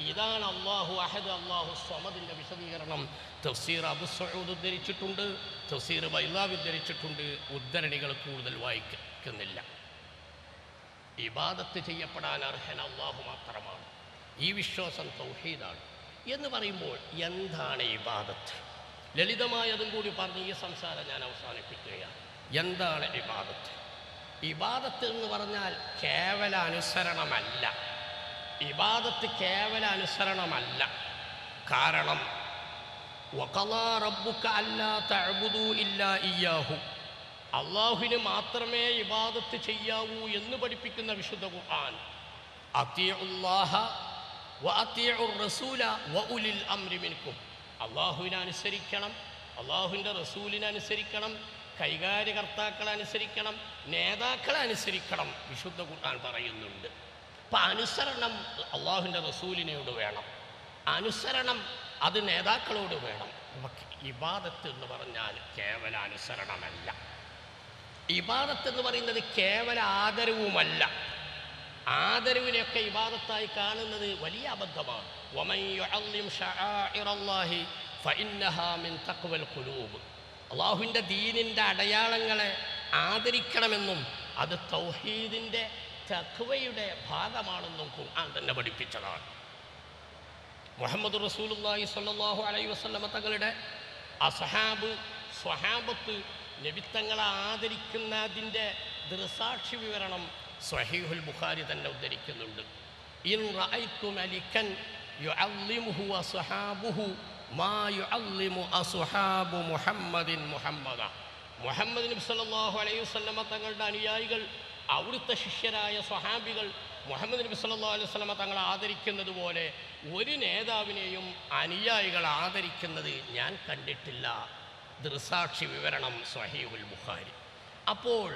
ഇതാണ് അള്ളാഹു അഹദ്, അള്ളാഹു സ്വമദിൻ്റെ വിശദീകരണം. തഫ്സീർ അബു സഊദ് ഉദ്ധരിച്ചിട്ടുണ്ട്, തഫ്സീർ ബൈളാവി ഉദ്ധരിച്ചിട്ടുണ്ട്. ഉദ്ധരണികൾ കൂടുതൽ വായിക്കുന്നില്ല. ഇബാദത്ത് ചെയ്യപ്പെടാൻ അർഹൻ അള്ളാഹു മാത്രമാണ്. ഈ വിശ്വാസം തൗഹീദാണ്. എന്ന് പറയുമ്പോൾ എന്താണ് ഇബാദത്ത്? ലളിതമായി അതും കൂടി പറഞ്ഞ് ഈ സംസാരം ഞാൻ അവസാനിപ്പിക്കുകയാണ്. എന്താണ് ഇബാദത്ത്? ഇബാദത്ത് എന്ന് പറഞ്ഞാൽ കേവല അനുസരണമല്ല. ഇബാദത്ത് കേവല അനുസരണമല്ല. കാരണം വഖളാ റബ്ബുക അല്ലാ തഅ്ബുദൂ ഇല്ലാ ഇയ്യാഹു, അള്ളാഹുവിന് മാത്രമേ ഇബാദത്ത് ചെയ്യാവൂ എന്ന് പഠിപ്പിക്കുന്ന വിശുദ്ധ ഖുർആൻ. അത്തിഉല്ലാഹ വ അത്തിഉർ റസൂല വ ഉലിൽ അംരി മിൻകും, അള്ളാഹുവിനെ അനുസരിക്കണം, അള്ളാഹുവിൻ്റെ റസൂലിനെ അനുസരിക്കണം, കൈകാര്യകർത്താക്കളെ അനുസരിക്കണം, നേതാക്കളെ അനുസരിക്കണം. വിശുദ്ധ ഖുർആൻ പറയുന്നുണ്ട്. അപ്പം അനുസരണം അള്ളാഹുവിൻ്റെ റസൂലിനോട് വേണം, അനുസരണം അത് നേതാക്കളോട് വേണം. ഇബാദത്ത് എന്ന് പറഞ്ഞാൽ കേവല അനുസരണമല്ല. ഇബാദത്ത് എന്ന് പറയുന്നത് കേവല ആദരവുമല്ല. ആദരവിനെയൊക്കെ ഇബാദത്തായി കാണുന്നത് വലിയ അബദ്ധമാണ്. വമൻ യുഅല്ലിം ശആഇറല്ലാഹി ഫഇന്നഹാ മിൻ തഖ്വൽ ഖുലൂബ്, അള്ളാഹുവിൻ്റെ ദീനിൻ്റെ അടയാളങ്ങളെ ആദരിക്കണമെന്നും അത് തൗഹീദിൻ്റെ തഖ്വയുടെ ഭാഗമാണെന്നും ഖുർആൻ തന്നെ പഠിപ്പിച്ചതാണ്. മുഹമ്മദ് റസൂലുള്ളാഹി സ്വല്ലല്ലാഹു അലൈഹി വസല്ലമ തങ്ങളുടെ സ്വഹാബത്ത് നബിത്തങ്ങളെ ആദരിക്കുന്നതിൻ്റെ ദൃസാക്ഷി വിവരണം സ്വഹീഹുൽ ബുഖാരി തന്നെ ഉദ്ധരിക്കുന്നുണ്ട്. ഇൻ റഅയ്തു മലിക്കൻ യുഅല്ലിമുഹു വസ്വഹാബുഹു മാ യുഅല്ലിമു അസ്ഹാബു മുഹമ്മദിൻ മുഹമ്മദ. മുഹമ്മദ് നബി സല്ലല്ലാഹു അലൈഹി വസല്ലമ തങ്ങളുടെ അനുയായികൾ, അവിടുത്തെ ശിഷ്യരായ സ്വഹാബികൾ മുഹമ്മദ് നബി സല്ലല്ലാഹു അലൈഹി വസല്ലമ തങ്ങളെ ആദരിക്കുന്നത് പോലെ ഒരു നേതാവിനെയും അനുയായികൾ ആദരിക്കുന്നത് ഞാൻ കണ്ടിട്ടില്ല. ദൃസാക്ഷി വിവരണം സ്വഹീഹുൽ ബുഖാരി. അപ്പോൾ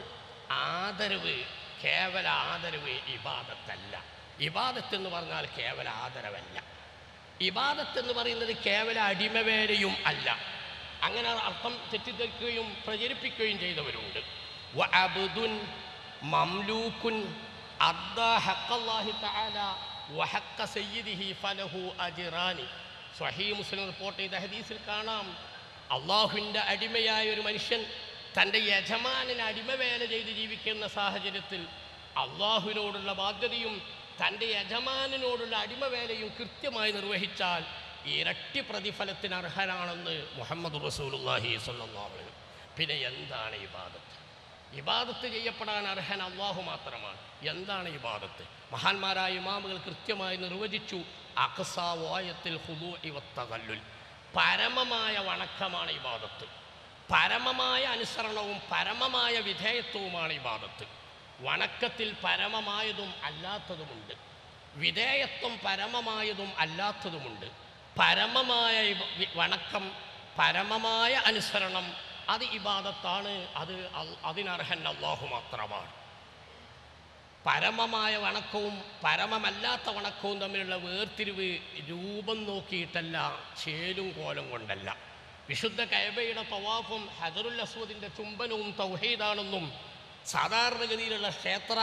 ആദരവ്, കേവല ആദരവ് ഇബാദത്തല്ല. ഇബാദത്ത് എന്ന് പറഞ്ഞാൽ കേവല ആദരവല്ല. ഇബാദത്ത് എന്ന് പറയുന്നത് കേവല അടിമവേലയും അല്ല. അങ്ങനെ അർത്ഥം തെറ്റിദ്ധരിക്കുകയും പ്രചരിപ്പിക്കുകയും ചെയ്തവരുണ്ട്. വ അബ്ദുൻ മംലൂക്കുൻ അദ്ദാ ഹഖ്ഖല്ലാഹി തആല വ ഹഖ്ഖ സയ്യിദിഹി ഫലഹു അജ്റാനി. സ്വഹീഹ് മുസ്ലിം റിപ്പോർട്ട് ചെയ്ത ഹദീസിൽ കാണാം, അള്ളാഹുവിൻ്റെ അടിമയായ ഒരു മനുഷ്യൻ തൻ്റെ യജമാനന് അടിമവേല ചെയ്ത് ജീവിക്കുന്ന സാഹചര്യത്തിൽ അള്ളാഹുവിനോടുള്ള ബാധ്യതയും തൻ്റെ യജമാനനോടുള്ള അടിമവേലയും കൃത്യമായി നിർവഹിച്ചാൽ ഇരട്ടി പ്രതിഫലത്തിന് അർഹനാണെന്ന് മുഹമ്മദ് റസൂലുള്ളാഹി സ്വല്ലല്ലാഹു അലൈഹി വസല്ലം. പിന്നെ എന്താണ് ഇബാദത്ത്? ഇബാദത്ത് ചെയ്യപ്പെടാൻ അർഹൻ അള്ളാഹു മാത്രമാണ്. എന്താണ് ഇബാദത്ത്? മഹാന്മാരായ ഇമാമുകൾ കൃത്യമായി നിർവചിച്ചു. അഖ്സാ വായത്തിൽ ഖുദൂഇ വത്തഖല്ലുൽ, പരമമായ വണക്കമാണ് ഇബാദത്ത്. പരമമായ അനുസരണവും പരമമായ വിധേയത്വവുമാണ് ഇബാദത്ത്. വണക്കത്തിൽ പരമമായതും അല്ലാത്തതുമുണ്ട്, വിധേയത്വം പരമമായതും അല്ലാത്തതുമുണ്ട്. പരമമായ വണക്കം, പരമമായ അനുസരണം അത് ഇബാദത്താണ്. അതിനർഹൻ അല്ലാഹു മാത്രമാണ്. പരമമായ വണക്കവും പരമമല്ലാത്ത വണക്കവും തമ്മിലുള്ള വേർതിരിവ് രൂപം നോക്കിയിട്ടല്ല, ചേലും കോലം കൊണ്ടല്ല. വിശുദ്ധ കഅബയുടെ തവാഫും ഹജറുൽ അസ്വദിൻ്റെ ചുംബനവും തൗഹീദാണെന്നും സാധാരണഗതിയിലുള്ള ക്ഷേത്ര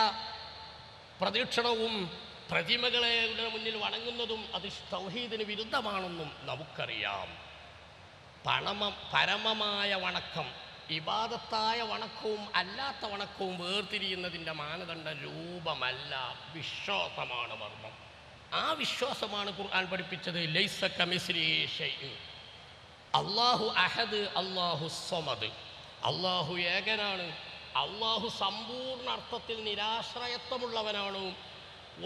പ്രദക്ഷിണവും പ്രതിമകളെ മുന്നിൽ വണങ്ങുന്നതും അത് തൗഹീദിന് വിരുദ്ധമാണെന്നും നമുക്കറിയാം. പരമമായ വണക്കം, ഇബാദത്തായ വണക്കവും അല്ലാത്ത വണക്കവും വേർതിരിയുന്നതിൻ്റെ മാനദണ്ഡം രൂപമല്ല, വിശ്വാസമാണ് മർമ്മം. ആ വിശ്വാസമാണ് ഖുർആൻ പഠിപ്പിച്ചത്. ലൈസ കമിസ്ലിഹി ഷൈഉൻ, അല്ലാഹു അഹദ്, അല്ലാഹു സ്വമദ്. അല്ലാഹു ഏകനാണ്, അല്ലാഹു സമ്പൂർണ്ണ അർത്ഥത്തിൽ നിരാശ്രയത്വമുള്ളവനാണ്.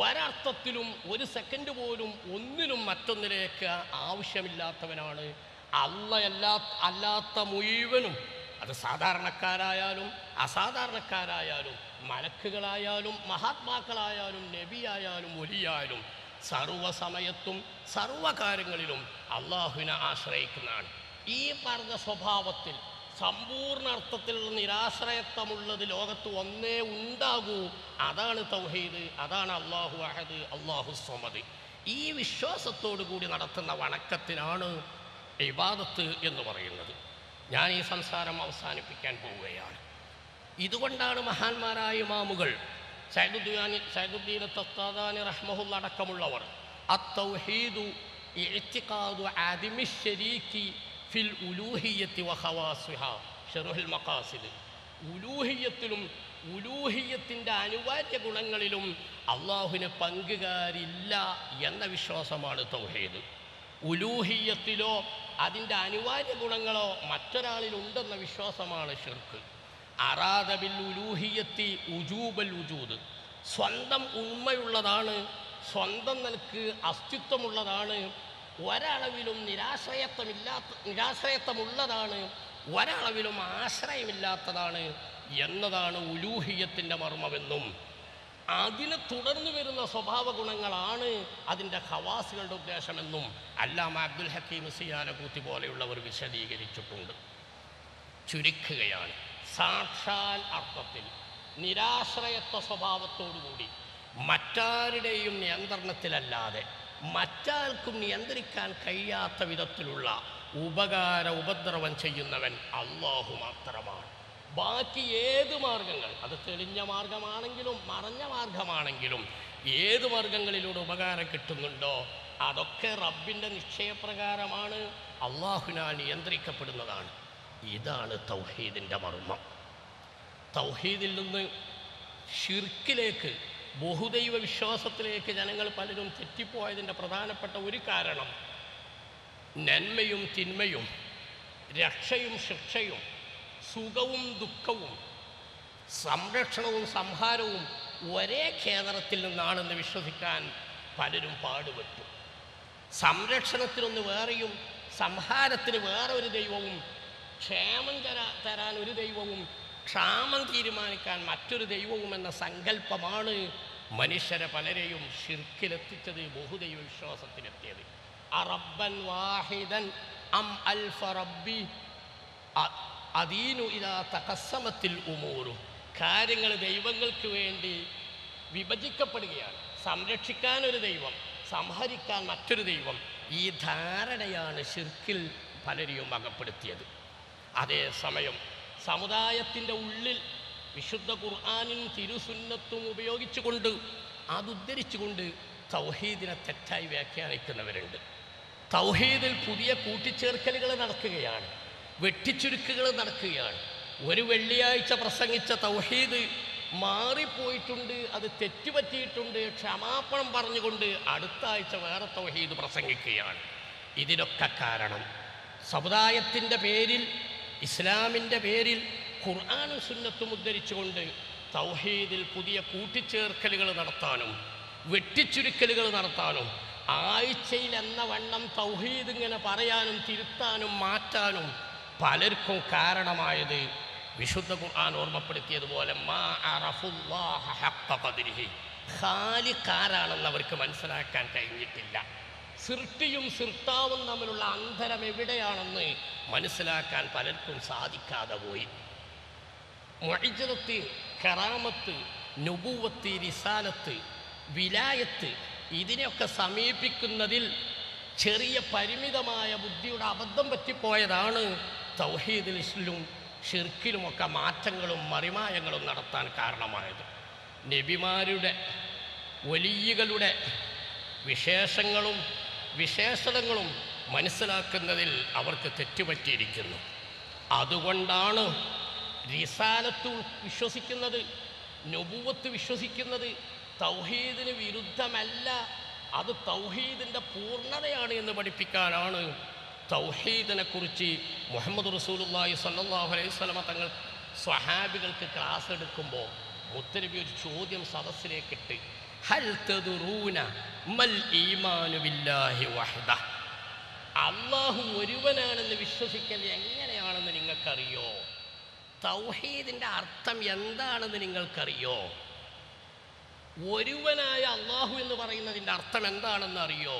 ഒരർത്ഥത്തിലും ഒരു സെക്കൻഡ് പോലും ഒന്നിനും മറ്റൊന്നിലേക്ക് ആവശ്യമില്ലാത്തവനാണ്. അല്ലാത്ത മുഴുവനും, അത് സാധാരണക്കാരായാലും അസാധാരണക്കാരായാലും മലക്കുകളായാലും മഹാത്മാക്കളായാലും നബിയായാലും ഒലിയായാലും സർവ്വസമയത്തും സർവകാര്യങ്ങളിലും അള്ളാഹുവിനെ ആശ്രയിക്കുന്നതാണ്. ഈ പറഞ്ഞ സ്വഭാവത്തിൽ സമ്പൂർണ്ണ അർത്ഥത്തിലുള്ള നിരാശ്രയത്വമുള്ളത് ലോകത്ത് ഒന്നേ ഉണ്ടാകൂ. അതാണ് തൗഹീദ്, അതാണ് അല്ലാഹു അഹദ്, അല്ലാഹു സ്വമദ്. ഈ വിശ്വാസത്തോടു കൂടി നടത്തുന്ന വണക്കത്തിനാണ് ഇബാദത്ത് എന്ന് പറയുന്നത്. ഞാൻ ഈ സംസാരം അവസാനിപ്പിക്കാൻ പോവുകയാണ്. ഇതുകൊണ്ടാണ് മഹാന്മാരായ ഇമാമുകൾ സൈദുദ്ദീൻ തഖ്താദാനി റഹ്മഹുള്ള അടക്കമുള്ളവർ അത്തൗഹീദു ഇഅ്തിഖാദു ആദിമി ശരീക്കി ഫിൽ ഉലൂഹിയ്യത്തി വഖവാസിഹാ ശറഹുൽ മഖാസിദ്, ഉലൂഹിയ്യത്തിലും ഉലൂഹിയ്യത്തിൻ്റെ അനിവാര്യ ഗുണങ്ങളിലും അള്ളാഹുവിന് പങ്കുകാരില്ല എന്ന വിശ്വാസമാണ് തൗഹീദ്. ഉലൂഹിയ്യത്തിലോ അതിൻ്റെ അനിവാര്യ ഗുണങ്ങളോ മറ്റൊരാളിലുണ്ടെന്ന വിശ്വാസമാണ് ശിർക്ക്. അറാദ ബിൽ ഉലൂഹിയ്യത്തി ഉജൂബൽ വുജൂദ്, സ്വന്തം ഉണ്മയുള്ളതാണ്, സ്വന്തം നിലക്ക് അസ്തിത്വമുള്ളതാണ്, ഒരളവിലും നിരാശ്രയത്വമുള്ളതാണ്, ഒരളവിലും ആശ്രയമില്ലാത്തതാണ് എന്നതാണ് ഉലൂഹിയ്യത്തിൻ്റെ മർമ്മമെന്നും അതിനെ തുടർന്നു വരുന്ന സ്വഭാവ ഗുണങ്ങളാണ് അതിൻ്റെ ഖവാസുകളുടെ ഉദ്ദേശമെന്നും അല്ലാമ അബ്ദുൽ ഹക്കീം സിയാലകൂത്തി പോലെയുള്ളവർ വിശദീകരിച്ചിട്ടുണ്ട്. ചുരുക്കുകയാണ്, സാക്ഷാൽ അർത്ഥത്തിൽ നിരാശ്രയത്വ സ്വഭാവത്തോടുകൂടി മറ്റാരുടെയും നിയന്ത്രണത്തിലല്ലാതെ മറ്റാർക്കും നിയന്ത്രിക്കാൻ കഴിയാത്ത വിധത്തിലുള്ള ഉപദ്രവം ചെയ്യുന്നവൻ അല്ലാഹു മാത്രമാണ്. ബാക്കി ഏത് മാർഗങ്ങൾ, അത് തെളിഞ്ഞ മാർഗമാണെങ്കിലും മറഞ്ഞ മാർഗമാണെങ്കിലും ഏത് മാർഗങ്ങളിലൂടെ ഉപകാരം കിട്ടുന്നുണ്ടോ അതൊക്കെ റബ്ബിൻ്റെ നിശ്ചയപ്രകാരമാണ്, അള്ളാഹുവിനാൽ നിയന്ത്രിക്കപ്പെടുന്നതാണ്. ഇതാണ് തൗഹീദിൻ്റെ മർമ്മം. തൗഹീദിൽ നിന്ന് ഷിർക്കിലേക്ക്, ബഹുദൈവ വിശ്വാസത്തിലേക്ക് ജനങ്ങൾ പലരും തെറ്റിപ്പോയതിൻ്റെ പ്രധാനപ്പെട്ട ഒരു കാരണം നന്മയും തിന്മയും, രക്ഷയും ശിക്ഷയും, സുഖവും ദുഃഖവും, സംരക്ഷണവും സംഹാരവും ഒരേ കേന്ദ്രത്തിൽ നിന്നാണെന്ന് വിശ്വസിക്കാൻ പലരും പാടുപെട്ടു. സംരക്ഷണത്തിനൊന്ന് വേറെയും സംഹാരത്തിന് വേറെ ഒരു ദൈവവും, ക്ഷേമം തരാൻ ഒരു ദൈവവും ക്ഷാമം തീരുമാനിക്കാൻ മറ്റൊരു ദൈവവും എന്ന സങ്കല്പമാണ് മനുഷ്യരെ പലരെയും ഷിർക്കിലെത്തിച്ചത്, ബഹുദൈവ വിശ്വാസത്തിലെത്തിയത്. അറബ്ബൻ വാഹിദൻ അം അൽഫ റബ്ബി അദീനു ഇദാ തഖസ്സമത്തിൽ ഉമൂറു, കാര്യങ്ങൾ ദൈവങ്ങൾക്ക് വേണ്ടി വിഭജിക്കപ്പെടുകയാണ്. സംരക്ഷിക്കാൻ ഒരു ദൈവം, സംഹരിക്കാൻ മറ്റൊരു ദൈവം. ഈ ധാരണയാണ് ഷിർക്കിൽ പലരെയും അകപ്പെടുത്തിയത്. അതേസമയം സമുദായത്തിൻ്റെ ഉള്ളിൽ വിശുദ്ധ ഖുർആനും തിരുസുന്നത്തും ഉപയോഗിച്ചുകൊണ്ട്, അതുദ്ധരിച്ചുകൊണ്ട് തൗഹീദിനെ തെറ്റായി വ്യാഖ്യാനിക്കുന്നവരുണ്ട്. തൗഹീദിൽ പുതിയ കൂട്ടിച്ചേർക്കലുകൾ നടക്കുകയാണ്, വെട്ടിച്ചുരുക്കുകൾ നടക്കുകയാണ്. ഒരു വെള്ളിയാഴ്ച പ്രസംഗിച്ച തൗഹീദ് മാറിപ്പോയിട്ടുണ്ട്, അത് തെറ്റുപറ്റിയിട്ടുണ്ട്, ക്ഷമാപണം പറഞ്ഞുകൊണ്ട് അടുത്ത ആഴ്ച വേറെ തൗഹീദ് പ്രസംഗിക്കുകയാണ്. ഇതിനൊക്കെ കാരണം സമുദായത്തിൻ്റെ പേരിൽ, ഇസ്ലാമിൻ്റെ പേരിൽ ഖുർആനും സുന്നത്തും ഉദ്ധരിച്ചുകൊണ്ട് തൗഹീദിൽ പുതിയ കൂട്ടിച്ചേർക്കലുകൾ നടത്താനും വെട്ടിച്ചുരുക്കലുകൾ നടത്താനും ആഴ്ചയിൽ എന്ന വണ്ണം തൗഹീദ് ഇങ്ങനെ പറയാനും തിരുത്താനും മാറ്റാനും പലർക്കും കാരണമായത് വിശുദ്ധ ഖുർആൻ ഓർമ്മപ്പെടുത്തിയതുപോലെ മാ അറഫുല്ലാഹ ഹഖ്ക ഖദ്രിഹി, ഖാലിഖാരാണെന്ന് അവർക്ക് മനസ്സിലാക്കാൻ കഴിഞ്ഞിട്ടില്ല. സൃഷ്ടിയും സൃഷ്ടാവും തമ്മിലുള്ള അന്തരം എവിടെയാണെന്ന് മനസ്സിലാക്കാൻ പലർക്കും സാധിക്കാതെ പോയി. മുഅ്ജിസത്ത്, കറാമത്ത്, നുബുവത്ത്, റിസാലത്ത്, വിലായത്ത് ഇതിനെയൊക്കെ സമീപിക്കുന്നതിൽ ചെറിയ പരിമിതമായ ബുദ്ധിയുടെ അബദ്ധം പറ്റിപ്പോയതാണ് തൗഹീദിലും ഷിർക്കിലുമൊക്കെ മാറ്റങ്ങളും മറിമായങ്ങളും നടത്താൻ കാരണമായത്. നബിമാരുടെ വലിയകളുടെ വിശേഷങ്ങളും വിശേഷണങ്ങളും മനസ്സിലാക്കുന്നതിൽ അവർക്ക് തെറ്റുപറ്റിയിരിക്കുന്നു. അതുകൊണ്ടാണ് റിസാലത്ത് വിശ്വസിക്കുന്നത്, നുബുവത്ത് വിശ്വസിക്കുന്നത് തൗഹീദിന് വിരുദ്ധമല്ല, അത് തൗഹീദിൻ്റെ പൂർണ്ണതയാണ് എന്ന് പഠിപ്പിക്കാനാണ് തൗഹീദിനെ കുറിച്ച് മുഹമ്മദ് റസൂലുള്ളാഹി സ്വല്ലല്ലാഹു അലൈഹി വസല്ലമ തങ്ങൾ സ്വഹാബികൾക്ക് ക്ലാസ് എടുക്കുമ്പോൾ മുത്തനബി ഒരു ചോദ്യം സദസ്സിലേക്കിട്ട്, ഹൽ തദ്റൂന മൽ ഈമാനു ബില്ലാഹി വഹ്ദ, അല്ലാഹു ഒരുവനാണെന്ന് വിശ്വസിക്കൽ എങ്ങനെയാണെന്ന് നിങ്ങൾക്കറിയോ? തൗഹീദിൻ്റെ അർത്ഥം എന്താണെന്ന് നിങ്ങൾക്കറിയോ? ഒരുവനായ അള്ളാഹു എന്ന് പറയുന്നതിൻ്റെ അർത്ഥം എന്താണെന്ന് അറിയോ?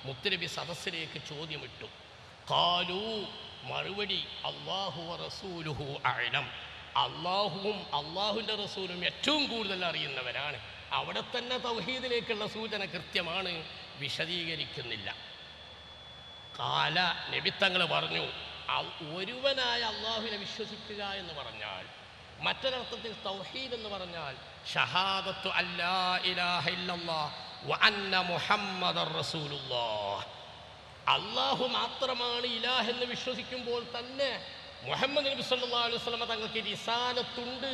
മുത്തനബി സദസ്സിലേക്ക് ചോദ്യമിട്ടു. ഖാലൂ, മറുപടി, അല്ലാഹു വറസൂലുഹു അഅലം, അള്ളാഹുവും അള്ളാഹുവിൻ്റെ റസൂലും ഏറ്റവും കൂടുതൽ അറിയുന്നവരാണ്. അവിടെ തന്നെ തൗഹീദിലേക്കുള്ള സൂചന കൃത്യമാണ്, വിശദീകരിക്കുന്നില്ല. കാല നബിത്തങ്ങൾ പറഞ്ഞു, ഒരുവനായ അള്ളാഹുവിനെ വിശ്വസിക്കുക എന്ന് പറഞ്ഞാൽ, മറ്റൊരർത്ഥത്തിൽ തൗഹീദ് എന്ന് പറഞ്ഞാൽ ഷഹാദത്തു അല്ലാ ഇലാഹ ഇല്ലല്ലാഹ് വ അന്ന മുഹമ്മദർ റസൂലുള്ളാഹ്, അള്ളാഹു മാത്രമാണ് ഇലാഹ് എന്ന് വിശ്വസിക്കുമ്പോൾ തന്നെ മുഹമ്മദ് നബി സല്ലല്ലാഹു അലൈഹി വസല്ലം തങ്ങൾക്ക് റിസാലത്തുണ്ട്,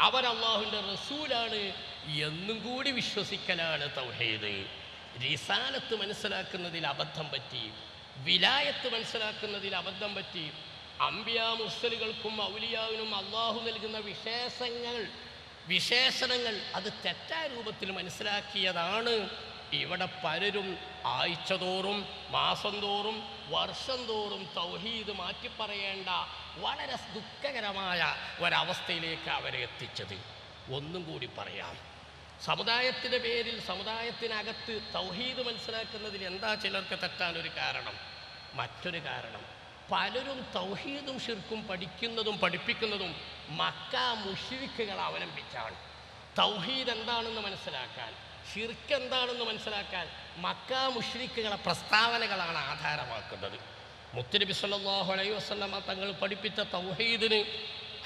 അവർ അള്ളാഹുവിൻ്റെ റസൂലാണ് എന്നും കൂടി വിശ്വസിക്കലാണ് തൗഹീദ്. റിസാലത്ത് മനസ്സിലാക്കുന്നതിൽ അബദ്ധം പറ്റി, വിലായത്ത് മനസ്സിലാക്കുന്നതിൽ അബദ്ധം പറ്റി. അംബിയാ മുർസലുകൾക്കും ഔലിയാവിനും അള്ളാഹു നൽകുന്ന വിശേഷണങ്ങൾ അത് തെറ്റായ രൂപത്തിൽ മനസ്സിലാക്കിയതാണ് ഇവിടെ പലരും ആഴ്ചതോറും മാസം തോറും വർഷം തോറും തൗഹീദ് മാറ്റിപ്പറയേണ്ട വളരെ ദുഃഖകരമായ ഒരവസ്ഥയിലേക്ക് അവരെ എത്തിച്ചത്. ഒന്നും കൂടി പറയാം, സമുദായത്തിൻ്റെ പേരിൽ സമുദായത്തിനകത്ത് തൗഹീദ് മനസ്സിലാക്കുന്നതിൽ എന്താ ചിലർക്ക് തെറ്റാനൊരു കാരണം? മറ്റൊരു കാരണം, പലരും തൗഹീദും ഷിർക്കും പഠിക്കുന്നതും പഠിപ്പിക്കുന്നതും മക്ക മുശ്രിക്കുകളെ അവലംബിച്ചാണ്. തൗഹീദ് എന്താണെന്ന് മനസ്സിലാക്കാൻ, ഷിർക്ക് എന്താണെന്ന് മനസ്സിലാക്കാൻ മക്ക മുശ്രിക്കുകളെ പ്രസ്താവനകളാണ് ആധാരമാക്കുന്നത്. മുത്തുനബി സല്ലല്ലാഹു അലൈഹി വസല്ലമ തങ്ങൾ പഠിപ്പിച്ച തൗഹീദിന്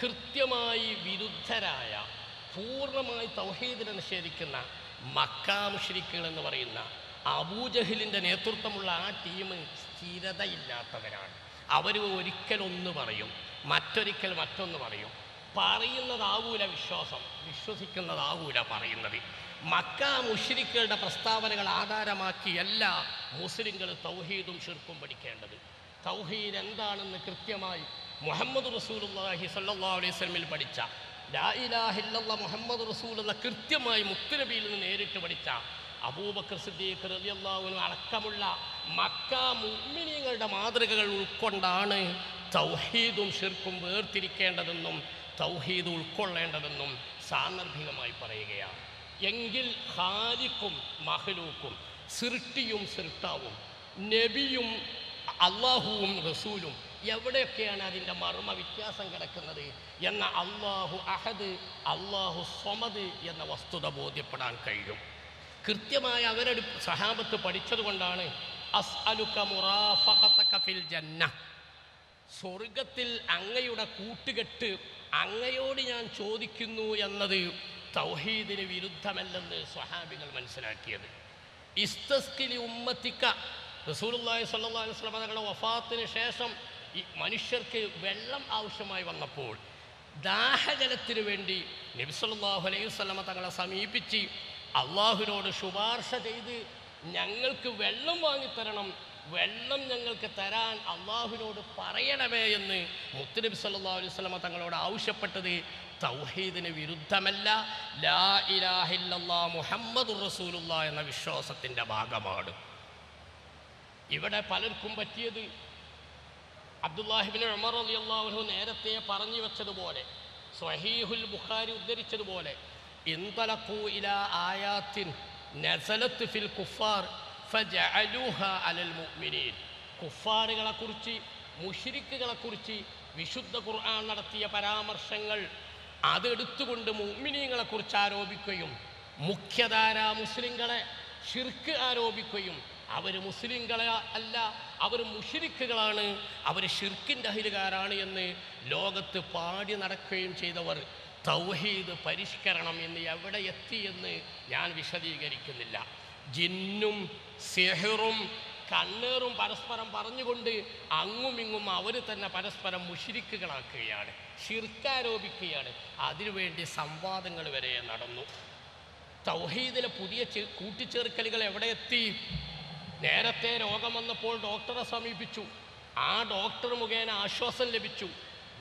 കൃത്യമായി വിരുദ്ധരായ, പൂർണ്ണമായി തൗഹീദിനെ നിഷേധിക്കുന്ന മക്ക മുശ്രിക്കുകൾ എന്ന് പറയുന്ന അബൂജഹലിൻ്റെ നേതൃത്വമുള്ള ആ ടീം സ്ഥിരതയില്ലാത്തവരാണ്. അവർ ഒരിക്കലൊന്ന് പറയും, മറ്റൊരിക്കൽ മറ്റൊന്ന് പറയും. പറയുന്നതാവൂല വിശ്വാസം, വിശ്വസിക്കുന്നതാവൂല പറയുന്നത്. മക്ക മുശ്രിക്കുകളുടെ പ്രസ്താവനകൾ ആധാരമാക്കിയല്ല മുസ്ലിങ്ങൾ തൗഹീദും ഷിർക്കും പഠിക്കേണ്ടത്. തൗഹീദ് എന്താണെന്ന് കൃത്യമായി മുഹമ്മദ് റസൂലുള്ളാഹി സ്വല്ലല്ലാഹു അലൈഹി വസല്ലമിൽ പഠിച്ച, ലാ ഇലാഹ ഇല്ലല്ലാഹ് മുഹമ്മദ് റസൂലുള്ള കൃത്യമായി മുത്തുനബിയിൽ നിന്ന് നേരിട്ട് പഠിച്ച അബൂബക്കർ സിദ്ദീഖ് റളിയല്ലാഹു അൻഹു അടക്കമുള്ള മക്ക മുഅ്മിനീങ്ങളുടെ മാതൃകകൾ ഉൾക്കൊണ്ടാണ് തൗഹീദും ഷിർക്കും വേർതിരിക്കേണ്ടതെന്നും തൗഹീദ് ഉൾക്കൊള്ളേണ്ടതെന്നും സാന്ദർഭികമായി പറയുകയാണ്. എങ്കിൽ ഖാലിഖും മഖ്ലൂക്കും, സൃഷ്ടിയും സൃഷ്ടാവും, നബിയും അള്ളാഹുവും റസൂലും എവിടെയൊക്കെയാണ് അതിൻ്റെ മർമ്മ വ്യത്യാസം കിടക്കുന്നത് എന്ന അള്ളാഹു അഹദ്, അള്ളാഹു സ്വമദ് എന്ന വസ്തുത ബോധ്യപ്പെടാൻ കഴിയും. കൃത്യമായി അവരുടെ സഹാബത്ത് പഠിച്ചതുകൊണ്ടാണ് അസ്അലുക മുറാഫഖതക ഫിൽ ജന്ന, സ്വർഗത്തിൽ അങ്ങയുടെ കൂട്ടുകെട്ട് അങ്ങയോട് ഞാൻ ചോദിക്കുന്നു എന്നത് തൗഹീദിന് വിരുദ്ധമല്ലെന്ന് സ്വഹാബികൾ മനസ്സിലാക്കിയത്. ഇസ്തസ്കിലി ഉമ്മത്തിക്ക, റസൂലുള്ളാഹി സ്വല്ലല്ലാഹു അലൈഹി വസല്ലം തങ്ങളുടെ വഫാത്തിന് ശേഷം ഈ മനുഷ്യർക്ക് വെള്ളം ആവശ്യമായി വന്നപ്പോൾ ദാഹജലത്തിനു വേണ്ടി നബി സല്ലല്ലാഹു അലൈഹി വസല്ലമ തങ്ങളെ സമീപിച്ച് അള്ളാഹുവിനോട് ശുപാർശ ചെയ്ത് ഞങ്ങൾക്ക് വെള്ളം വാങ്ങിത്തരണം, വെള്ളം ഞങ്ങൾക്ക് തരാൻ അള്ളാഹുവിനോട് പറയണമേ എന്ന് മുത്തുനബി സല്ലല്ലാഹു അലൈഹി വസല്ലമ തങ്ങളോട് ആവശ്യപ്പെട്ടത് തൗഹീദിന് വിരുദ്ധമല്ല, ലാ ഇലാഹ ഇല്ലല്ലാഹ് മുഹമ്മദുർ റസൂലുള്ളാഹ് എന്ന വിശ്വാസത്തിൻ്റെ ഭാഗമാണ്. ഇവിടെ പലർക്കും പറ്റിയത് അബ്ദുല്ലാഹിബ്നു ഉമർ റളിയല്ലാഹു അൻഹു നേരത്തെ പറഞ്ഞു വെച്ചതുപോലെ, സ്വഹീഹുൽ ബുഖാരി ഉദ്ധരിച്ചതുപോലെ, ഇൻതലഖൂ ഇലാ ആയാത്തിൻ നസലത്ത് ഫിൽ കുഫാർ ഫജഅലൂഹാ അലൽ മുഅ്മിനീൻ. കുഫാറുകളെക്കുറിച്ച്, മുശ്രിക്കുകളെക്കുറിച്ച് വിശുദ്ധ ഖുർആൻ നടത്തിയ പരാമർശങ്ങൾ അതെടുത്തുകൊണ്ട് മുഅ്മിനീങ്ങളെക്കുറിച്ച് ആരോപിക്കുകയും മുഖ്യധാരാ മുസ്ലിങ്ങളെ ഷിർക്ക് ആരോപിക്കുകയും അവർ മുസ്ലിങ്ങളെ അല്ല, അവർ മുശ്രിക്കുകളാണ്, അവർ ഷിർക്കിൻ്റെ അഹിലുകാരാണ് എന്ന് ലോകത്ത് പാടി നടക്കുകയും ചെയ്തവർ തൗഹീദ് പരിഷ്കരണം എന്ന് എവിടെ എത്തിയെന്ന് ഞാൻ വിശദീകരിക്കുന്നില്ല. ജിന്നും സിഹറും കണ്ണേറും പരസ്പരം പറഞ്ഞുകൊണ്ട് അങ്ങുമിങ്ങും അവർ തന്നെ പരസ്പരം മുശ്രിക്കുകളാക്കുകയാണ്, ഷിർക്കാരോപിക്കുകയാണ്. അതിനുവേണ്ടി സംവാദങ്ങൾ വരെ നടന്നു. തൗഹീദിലെ പുതിയ കൂട്ടിച്ചേർക്കലുകൾ എവിടെ എത്തി? നേരത്തെ രോഗം വന്നപ്പോൾ ഡോക്ടറെ സമീപിച്ചു, ആ ഡോക്ടർ മുഖേന ആശ്വാസം ലഭിച്ചു.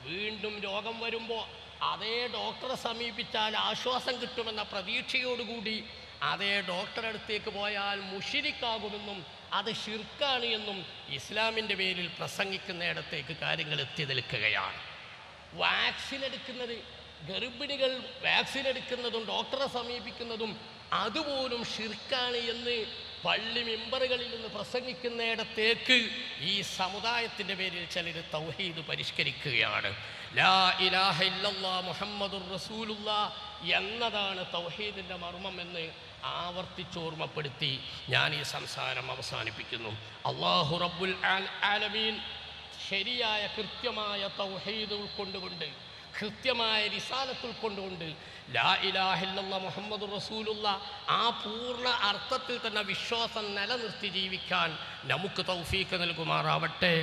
വീണ്ടും രോഗം വരുമ്പോൾ അതേ ഡോക്ടറെ സമീപിച്ചാൽ ആശ്വാസം കിട്ടുമെന്ന പ്രതീക്ഷയോടുകൂടി അതേ ഡോക്ടറെ അടുത്തേക്ക് പോയാൽ മുശ്രിക്കാകുമെന്നും അത് ഷിർക്കാണ് എന്നും ഇസ്ലാമിൻ്റെ പേരിൽ പ്രസംഗിക്കുന്നിടത്തേക്ക് കാര്യങ്ങൾ എത്തി നിൽക്കുകയാണ്. വാക്സിൻ എടുക്കുന്നത്, ഗർഭിണികൾ വാക്സിൻ എടുക്കുന്നതും ഡോക്ടറെ സമീപിക്കുന്നതും അതുപോലും ഷിർക്കാണ് എന്ന് പള്ളി മിമ്പറുകളിൽ നിന്ന് പ്രസംഗിക്കുന്നിടത്തേക്ക് ഈ സമുദായത്തിൻ്റെ പേരിൽ ചിലർ തൗഹീദ് പരിഷ്കരിക്കുകയാണ്. ലാ ഇലാഹ ഇല്ലല്ലാഹ് മുഹമ്മദുർ റസൂലുള്ളാഹ് എന്നതാണ് തൗഹീദിൻ്റെ മർമ്മം എന്ന് ആവർത്തിച്ചോർമ്മപ്പെടുത്തി ഞാൻ ഈ സംസാരം അവസാനിപ്പിക്കുന്നു. അല്ലാഹു റബ്ബുൽ ആലമീൻ ശരിയായ കൃത്യമായ തൗഹീദ് ഉൾക്കൊണ്ടുകൊണ്ട്, കൃത്യമായ റിസാലത്ത് ഉൾക്കൊണ്ടുകൊണ്ട്, ലാ ഇലാഹ ഇല്ലല്ലാഹ് മുഹമ്മദുർ റസൂലുള്ളാഹ് ആ പൂർണ്ണ അർത്ഥത്തിൽ തന്നെ വിശ്വാസം നിലനിർത്തി ജീവിക്കാൻ നമുക്ക് തൗഫീഖ് നൽകുമാറാവട്ടെ.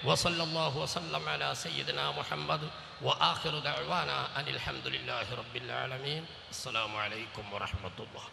വസല്ലല്ലാഹു വസല്ലം അലാ സയ്യിദിനാ മുഹമ്മദ് വആഖിറു ദഅ്വാനാ അനിൽ ഹംദുലില്ലാഹി റബ്ബിൽ ആലമീൻ. അസ്സലാമു അലൈക്കും വറഹ്മത്തുള്ളാഹി.